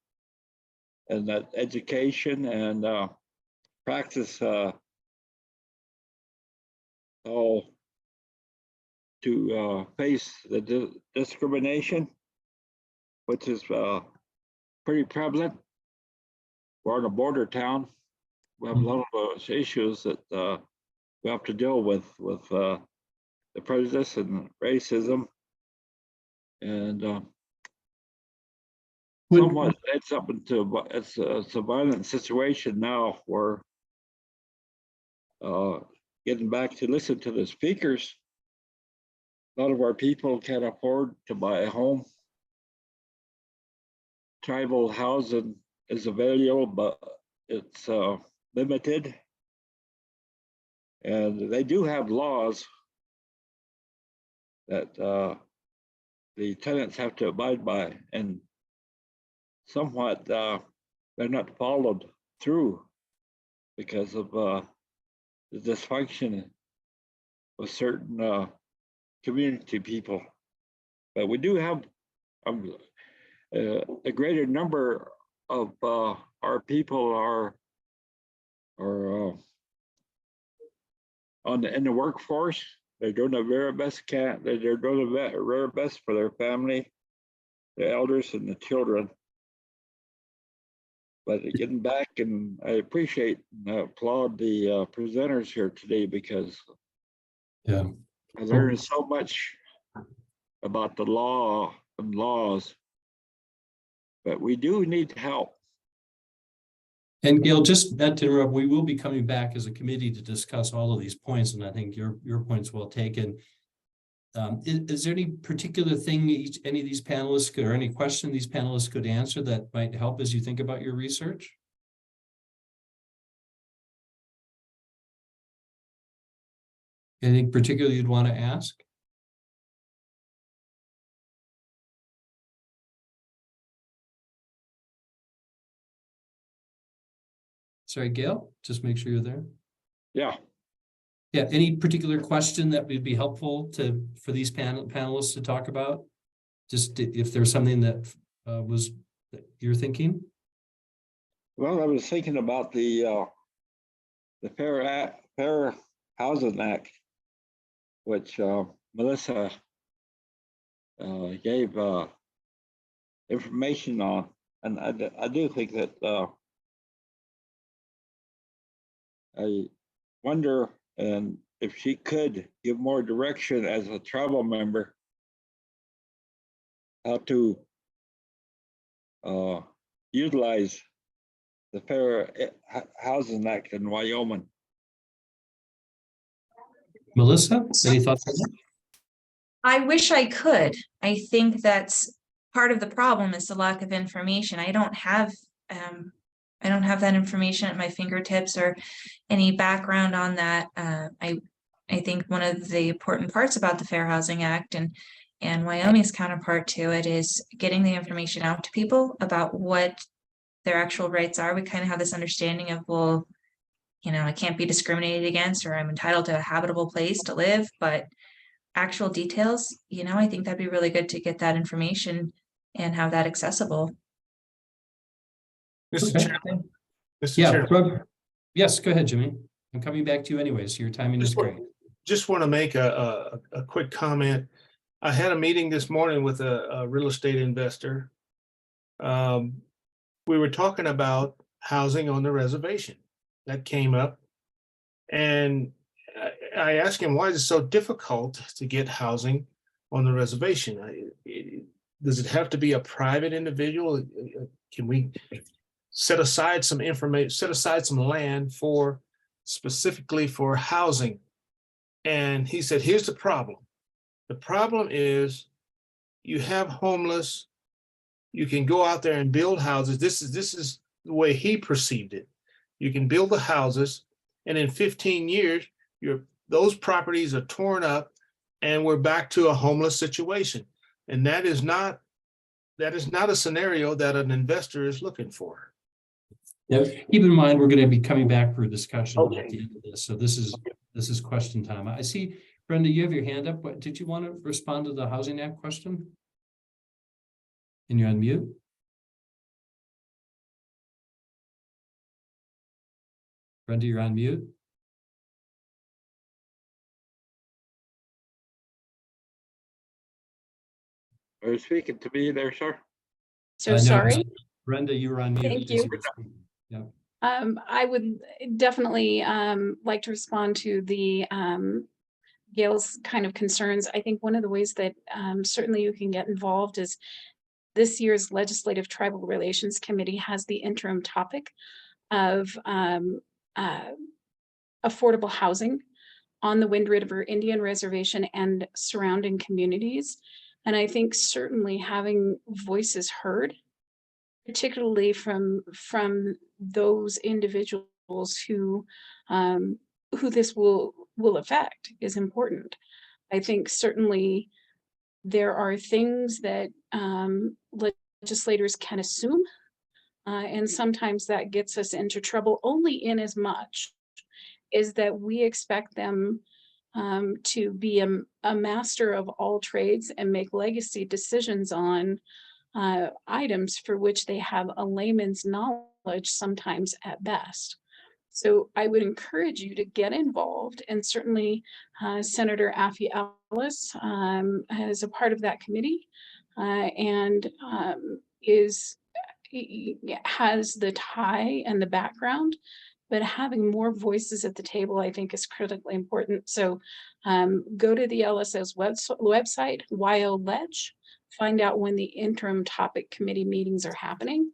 and that education and practice all to face the discrimination, which is pretty prevalent. We're in a border town. We have a lot of those issues that we have to deal with the prejudice and racism, and somewhat it's up into it's a violent situation now. Where getting back to listen to the speakers, a lot of our people can't afford to buy a home. Tribal housing is available, but it's limited. And they do have laws that the tenants have to abide by, and somewhat they're not followed through because of the dysfunction with certain community people. But we do have a greater number of our people are in the workforce. They're doing the very best they're doing the very best for their family, the elders and the children. But getting back, and I appreciate and applaud the presenters here today, because Yeah. I learned so much about the law and laws, but we do need help. And Gail, just not to interrupt, we will be coming back as a committee to discuss all of these points, and I think your point's well taken. Is there any particular thing any of these panelists could, or any question these panelists could answer that might help as you think about your research? Anything particular you'd want to ask? Sorry, Gail, just make sure you're there. Yeah. Yeah, any particular question that would be helpful for these panelists to talk about? Just if there's something that that you're thinking? Well, I was thinking about the Fair Housing Act, which Melissa gave information on, and I do think that I wonder and if she could give more direction as a tribal member, how to utilize the Fair Housing Act in Wyoming. Melissa, any thoughts on that? I wish I could. I think that's part of the problem is the lack of information. I don't have that information at my fingertips or any background on that. I think one of the important parts about the Fair Housing Act and Wyoming's counterpart to it is getting the information out to people about what their actual rights are. We kind of have this understanding of, well, you know, I can't be discriminated against, or I'm entitled to a habitable place to live, but actual details, you know, I think that'd be really good to get that information and have that accessible. Mr. Okay. Chairman. Mr. Yeah, Chairman. yes, go ahead, Jimmy. I'm coming back to you anyways. Your timing is great. Just want to make a quick comment. I had a meeting this morning with a real estate investor. We were talking about housing on the reservation. That came up. And I asked him, why is it so difficult to get housing on the reservation? Does it have to be a private individual? Can we set aside some information, set aside some land for specifically for housing? And he said, here's the problem. The problem is you have homeless, you can go out there and build houses. This is the way he perceived it. You can build the houses, and in 15 years, those properties are torn up and we're back to a homeless situation. And that is not a scenario that an investor is looking for. Now, keep in mind, we're going to be coming back for a discussion Okay. at the end of this. So this is question time. I see Brenda, you have your hand up. What, did you want to respond to the Housing Act question? And you're on mute. Brenda, you're on mute. Are you speaking to me there, sir? So No, sorry. Brenda, you were on mute. Thank as you. were speaking. Yeah. I would definitely like to respond to the Gail's kind of concerns. I think one of the ways that certainly you can get involved is this year's Legislative Tribal Relations Committee has the interim topic of affordable housing on the Wind River Indian Reservation and surrounding communities. And I think certainly having voices heard, particularly from those individuals who this will affect, is important. I think certainly there are things that legislators can assume, and sometimes that gets us into trouble only in as much is that we expect them to be a master of all trades and make legacy decisions on items for which they have a layman's knowledge sometimes at best. So I would encourage you to get involved, and certainly Senator Affie Ellis is a part of that committee and has the tie and the background, but having more voices at the table, I think, is critically important. So go to the LSO's website, YO-LEG, find out when the interim topic committee meetings are happening,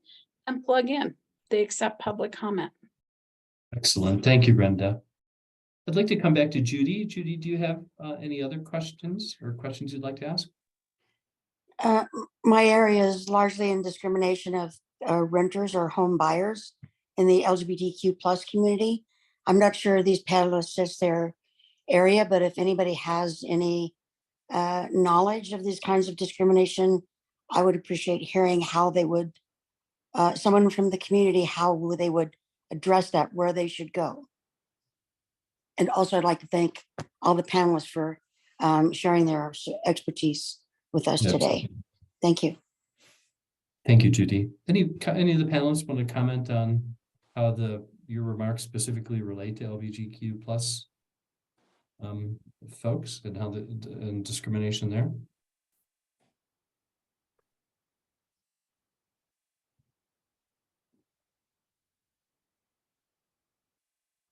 and plug in. They accept public comment. Excellent. Thank you, Brenda. I'd like to come back to Judy. Judy, do you have any other questions or questions you'd like to ask? My area is largely in discrimination of renters or home buyers in the LGBTQ plus community. I'm not sure these panelists is their area, but if anybody has any knowledge of these kinds of discrimination, I would appreciate hearing how they would, someone from the community, how they would address that, where they should go. And also I'd like to thank all the panelists for sharing their expertise with us today. Thank you. Thank you, Judy. Any of the panelists want to comment on how your remarks specifically relate to LGBTQ plus folks and how and discrimination there?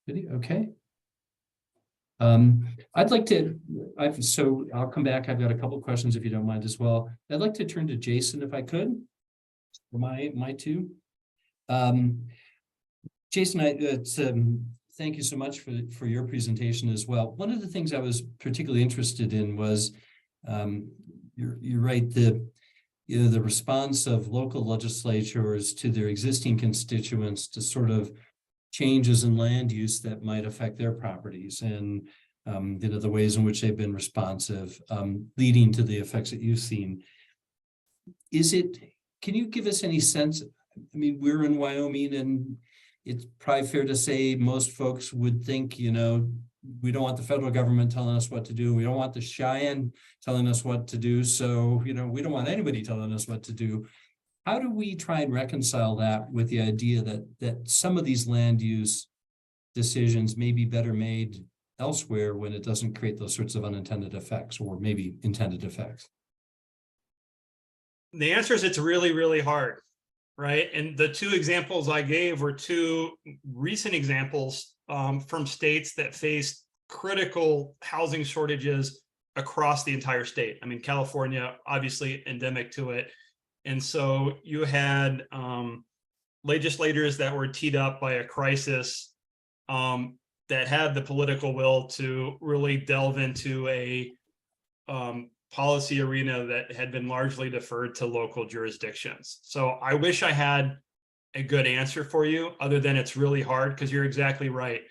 Okay. I'd like to, so I'll come back. I've got a couple questions if you don't mind as well. I'd like to turn to Jason if I could, for my two. Jason, thank you so much for your presentation as well. One of the things I was particularly interested in was, you're right, the response of local legislatures to their existing constituents to sort of changes in land use that might affect their properties, and the ways in which they've been responsive, leading to the effects that you've seen. Can you give us any sense? I mean, we're in Wyoming, and it's probably fair to say most folks would think, we don't want the federal government telling us what to do. We don't want the Cheyenne telling us what to do. So, we don't want anybody telling us what to do. How do we try and reconcile that with the idea that some of these land use decisions may be better made elsewhere when it doesn't create those sorts of unintended effects, or maybe intended effects? The answer is it's really, really hard, right? And the two examples I gave were two recent examples from states that faced critical housing shortages across the entire state. I mean, California, obviously endemic to it. And so you had legislators that were teed up by a crisis that had the political will to really delve into a policy arena that had been largely deferred to local jurisdictions. So I wish I had a good answer for you, other than it's really hard, because you're exactly right.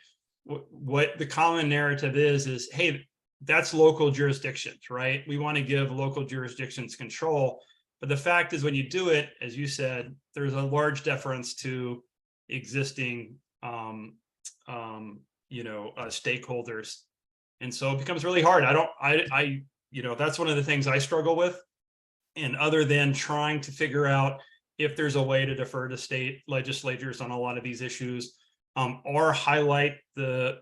What the common narrative is, hey, that's local jurisdictions, right? We want to give local jurisdictions control. But the fact is, when you do it, as you said, there's a large deference to existing, stakeholders And so it becomes really hard. That's one of the things I struggle with. And other than trying to figure out if there's a way to defer to state legislatures on a lot of these issues, or highlight the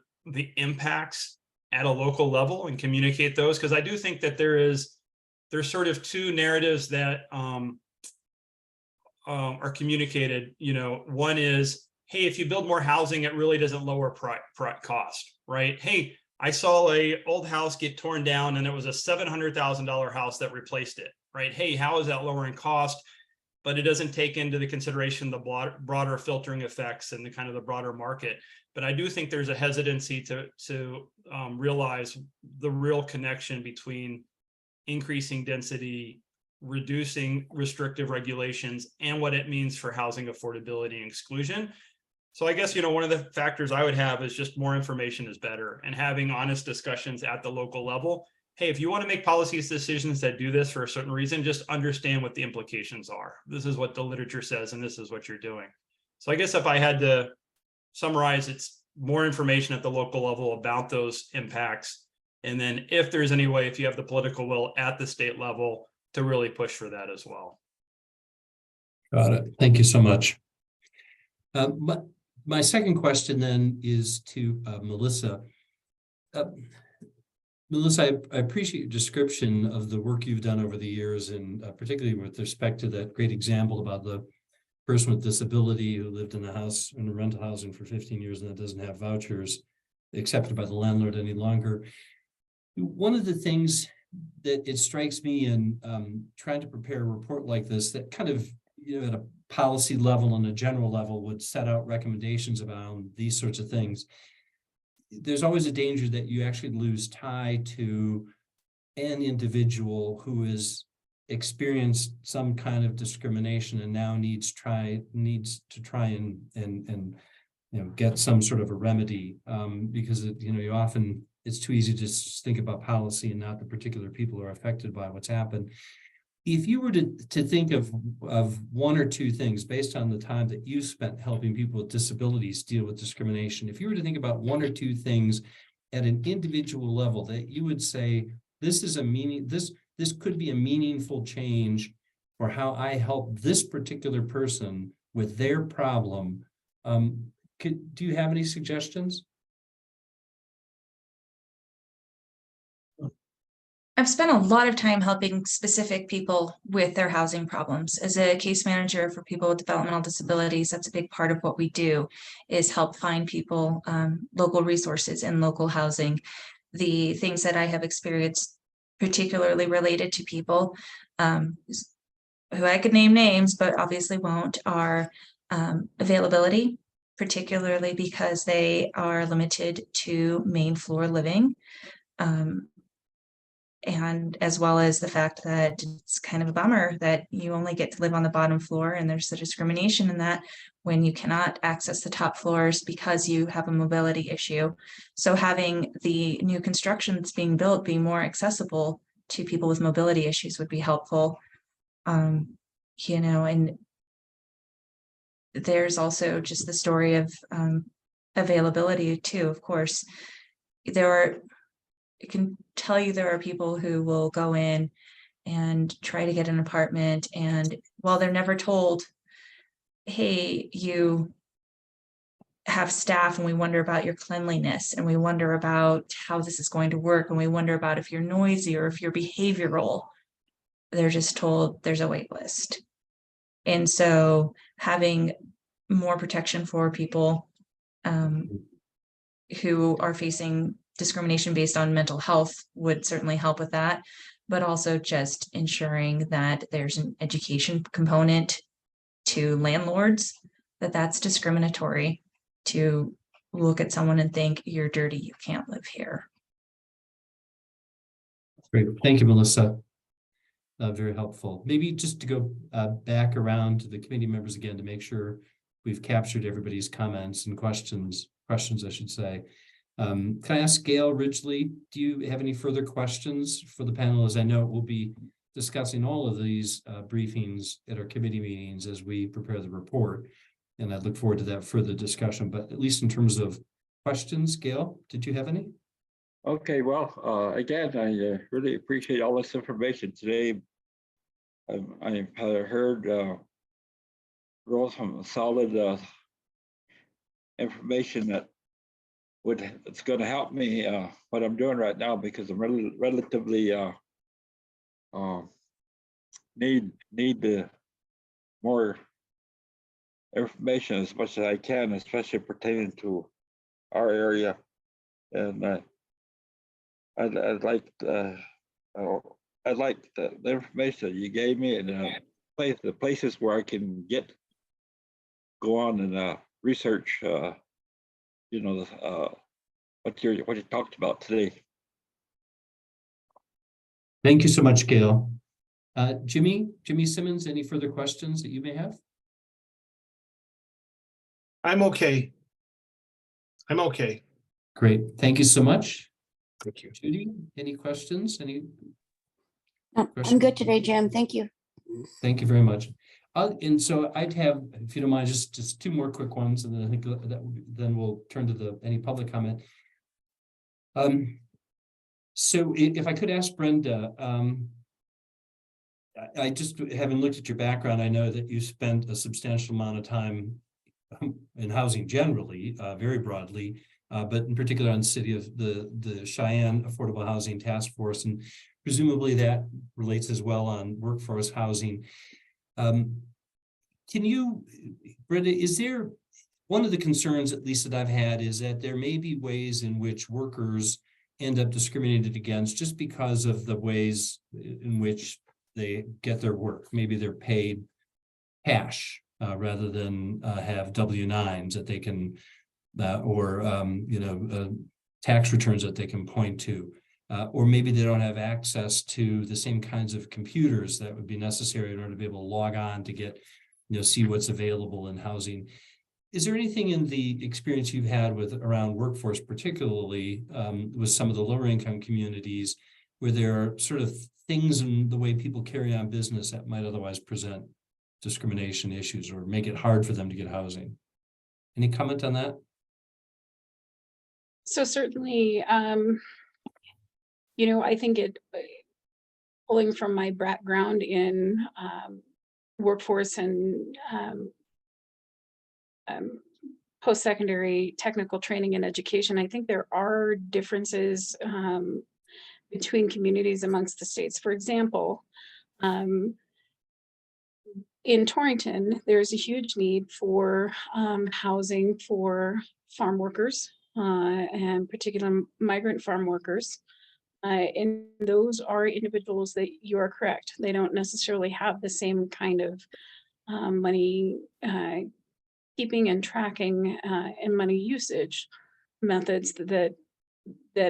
impacts at a local level and communicate those, because I do think that there's sort of two narratives that are communicated. One is, hey, if you build more housing, it really doesn't lower cost, right? Hey, I saw a old house get torn down and it was a $700,000 house that replaced it, right? Hey, how is that lowering cost? But it doesn't take into the consideration the broader filtering effects and the kind of the broader market. But I do think there's a hesitancy to realize the real connection between increasing density, reducing restrictive regulations, and what it means for housing affordability and exclusion. So I guess, one of the factors I would have is just more information is better, and having honest discussions at the local level. Hey, if you want to make policy decisions that do this for a certain reason, just understand what the implications are. This is what the literature says, and this is what you're doing. So I guess if I had to summarize, it's more information at the local level about those impacts. And then if there's any way, if you have the political will at the state level, to really push for that as well. Got it. Thank you so much. My second question then is to Melissa. Melissa, I appreciate your description of the work you've done over the years, and particularly with respect to that great example about the person with disability who lived in the house in a rental housing for 15 years and that doesn't have vouchers accepted by the landlord any longer. One of the things that it strikes me in trying to prepare a report like this, that kind of, at a policy level and a general level would set out recommendations about these sorts of things. There's always a danger that you actually lose tie to an individual who has experienced some kind of discrimination and now needs to try and get some sort of a remedy, because it's too easy to just think about policy and not the particular people who are affected by what's happened. If you were to think of one or two things based on the time that you spent helping people with disabilities deal with discrimination, if you were to think about one or two things at an individual level that you would say, this could be a meaningful change for how I help this particular person with their problem, do you have any suggestions? I've spent a lot of time helping specific people with their housing problems. As a case manager for people with developmental disabilities, that's a big part of what we do, is help find people local resources in local housing. The things that I have experienced particularly related to people who I could name names, but obviously won't, are availability, particularly because they are limited to main floor living. And as well as the fact that it's kind of a bummer that you only get to live on the bottom floor, and there's the discrimination in that when you cannot access the top floors because you have a mobility issue. So having the new construction that's being built be more accessible to people with mobility issues would be helpful. And there's also just the story of availability too. Of course, I can tell you there are people who will go in and try to get an apartment, and while they're never told, hey, you have staff and we wonder about your cleanliness and we wonder about how this is going to work and we wonder about if you're noisy or if you're behavioral, they're just told there's a wait list. And so having more protection for people who are facing discrimination based on mental health would certainly help with that, but also just ensuring that there's an education component to landlords, that's discriminatory to look at someone and think you're dirty, you can't live here. Great. Thank you, Melissa. Very helpful. Maybe just to go back around to the committee members again to make sure we've captured everybody's comments and questions, I should say. Can I ask Gail Ridgely, do you have any further questions for the panel? As I know we'll be discussing all of these briefings at our committee meetings as we prepare the report, and I look forward to that further discussion. But at least in terms of questions, Gail, did you have any? Okay, well, again, I really appreciate all this information today. I've heard real some solid information that it's going to help me what I'm doing right now, because I'm relatively need more information as much as I can, especially pertaining to our area. And I'd like the information that you gave me, and the places where I can go on and research. What you talked about today. Thank you so much, Gail. Jimmy Simmons, any further questions that you may have? I'm okay. I'm okay. Great, thank you so much. Thank you. Judy, any questions? No, I'm good today, Jim. Thank you. Thank you very much. And so I'd have, if you don't mind, just two more quick ones, and then I think then we'll turn to any public comment. So if I could ask Brenda, I just, having looked at your background, I know that you spent a substantial amount of time in housing generally, very broadly, but in particular on the city of the Cheyenne Affordable Housing Task Force, and presumably that relates as well on workforce housing. Can you, Brenda, is there, one of the concerns, at least that I've had, is that there may be ways in which workers end up discriminated against just because of the ways in which they get their work. Maybe they're paid cash rather than have W-9s that they can, tax returns that they can point to. Or maybe they don't have access to the same kinds of computers that would be necessary in order to be able to log on to get, see what's available in housing. Is there anything in the experience you've had around workforce, particularly with some of the lower income communities, where there are sort of things in the way people carry on business that might otherwise present discrimination issues or make it hard for them to get housing? Any comment on that? So certainly, I think pulling from my background in workforce and post-secondary technical training and education, I think there are differences between communities amongst the states. For example, in Torrington, there's a huge need for housing for farm workers and particular migrant farm workers. And those are individuals that you are correct. They don't necessarily have the same kind of money keeping and tracking and money usage methods that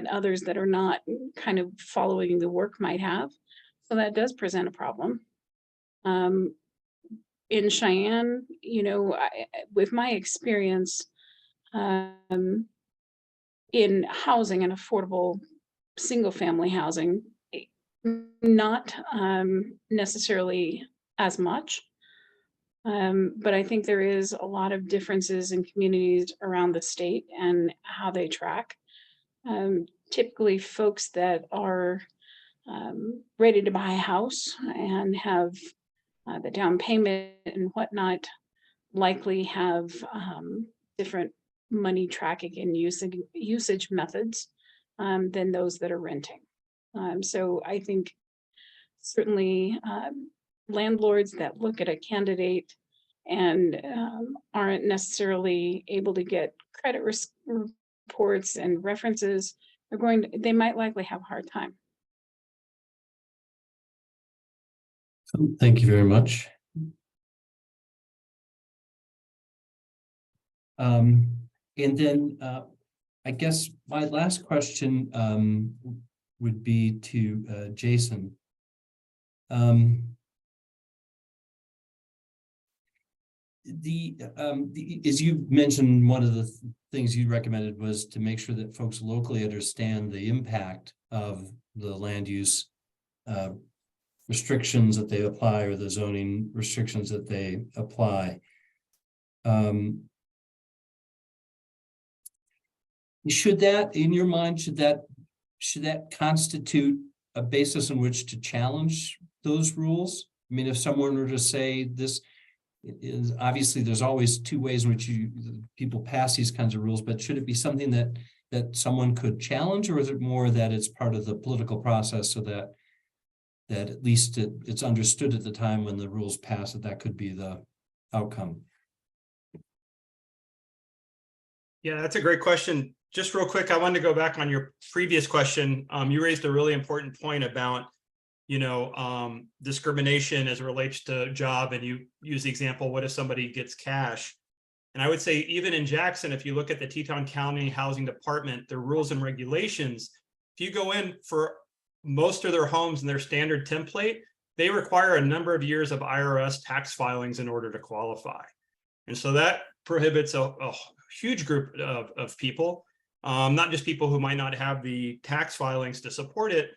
others that are not kind of following the work might have. So that does present a problem. In Cheyenne, with my experience in housing and affordable single family housing, not necessarily as much. But I think there is a lot of differences in communities around the state and how they track. Typically folks that are ready to buy a house and have the down payment and whatnot likely have different money tracking and usage methods than those that are renting. So I think certainly landlords that look at a candidate and aren't necessarily able to get credit risk reports and references, they might likely have a hard time. Thank you very much. And then I guess my last question would be to Jason. As you mentioned, one of the things you recommended was to make sure that folks locally understand the impact of the land use restrictions that they apply, or the zoning restrictions that they apply. Should that, in your mind, should that should that constitute a basis in which to challenge those rules? I mean, if someone were to say this is, obviously there's always two ways in which people pass these kinds of rules, but should it be something that someone could challenge, or is it more that it's part of the political process so that at least it's understood at the time when the rules pass that could be the outcome? Yeah, that's a great question. Just real quick, I wanted to go back on your previous question. You raised a really important point about, discrimination as it relates to job, and you use the example, what if somebody gets cash? And I would say even in Jackson, if you look at the Teton County Housing Department, their rules and regulations, if you go in for most of their homes and their standard template, they require a number of years of IRS tax filings in order to qualify. And so that prohibits a huge group of people, not just people who might not have the tax filings to support it.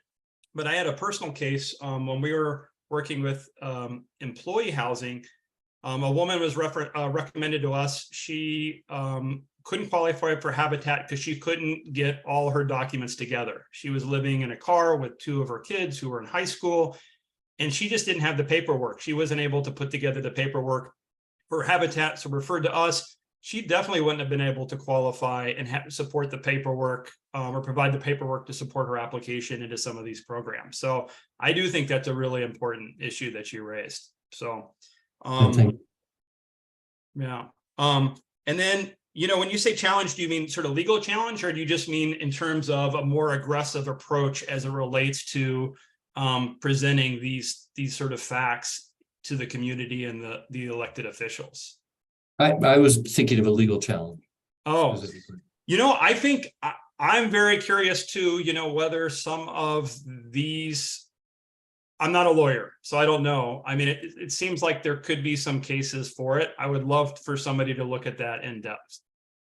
But I had a personal case when we were working with employee housing. A woman was recommended to us. She couldn't qualify for Habitat because she couldn't get all her documents together. She was living in a car with two of her kids who were in high school, and she just didn't have the paperwork. She wasn't able to put together the paperwork for Habitat, so referred to us. She definitely wouldn't have been able to qualify and support the paperwork or provide the paperwork to support her application into some of these programs. So I do think that's a really important issue that you raised. So, yeah. And then, when you say challenge, do you mean sort of legal challenge, or do you just mean in terms of a more aggressive approach as it relates to presenting these sort of facts to the community and the elected officials? I was thinking of a legal challenge. Oh, I think I'm very curious too, whether some of these, I'm not a lawyer, so I don't know. I mean, it seems like there could be some cases for it. I would love for somebody to look at that in depth.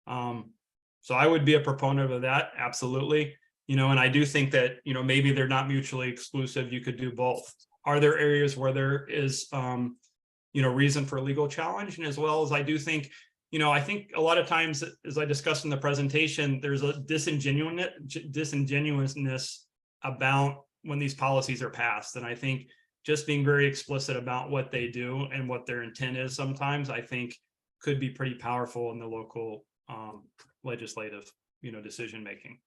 So I would be a proponent of that. Absolutely. And I do think that, maybe they're not mutually exclusive. You could do both. Are there areas where there is, reason for legal challenge? And as well as I do think, I think a lot of times, as I discussed in the presentation, there's a disingenuousness about when these policies are passed. And I think just being very explicit about what they do and what their intent is sometimes, I think could be pretty powerful in the local legislative, decision making.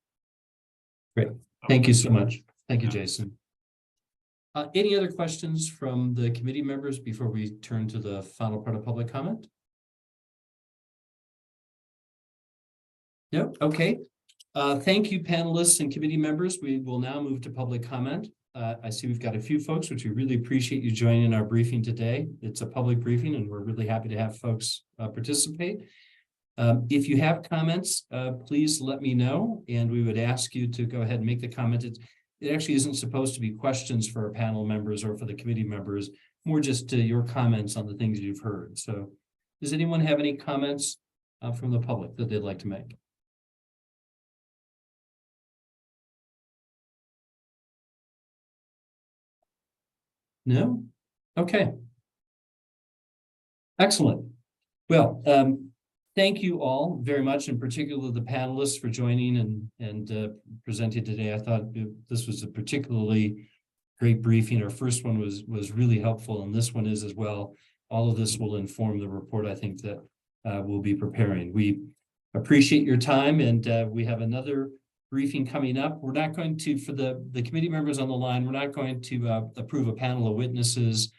Great. Thank you so much. Thank you, Jason. Any other questions from the committee members before we turn to the final part of public comment? No? Okay. Thank you, panelists and committee members. We will now move to public comment. I see we've got a few folks, which we really appreciate you joining our briefing today. It's a public briefing, and we're really happy to have folks participate. If you have comments, please let me know, and we would ask you to go ahead and make the comment. It actually isn't supposed to be questions for our panel members or for the committee members, more just your comments on the things you've heard. So does anyone have any comments from the public that they'd like to make? No? Okay. Excellent. Well, thank you all very much, in particular the panelists, for joining and presenting today. I thought this was a particularly great briefing. Our first one was really helpful, and this one is as well. All of this will inform the report, I think, that we'll be preparing. We appreciate your time, and we have another briefing coming up. We're not going to, for the committee members on the line, we're not going to approve a panel of witnesses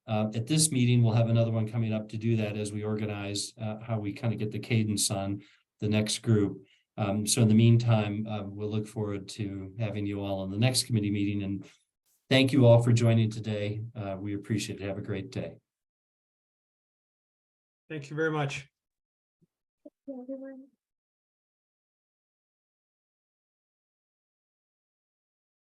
at this meeting. We'll have another one coming up to do that as we organize how we kind of get the cadence on the next group. So in the meantime, we'll look forward to having you all on the next committee meeting, and thank you all for joining today. We appreciate it. Have a great day. Thank you very much. Thank you, everyone.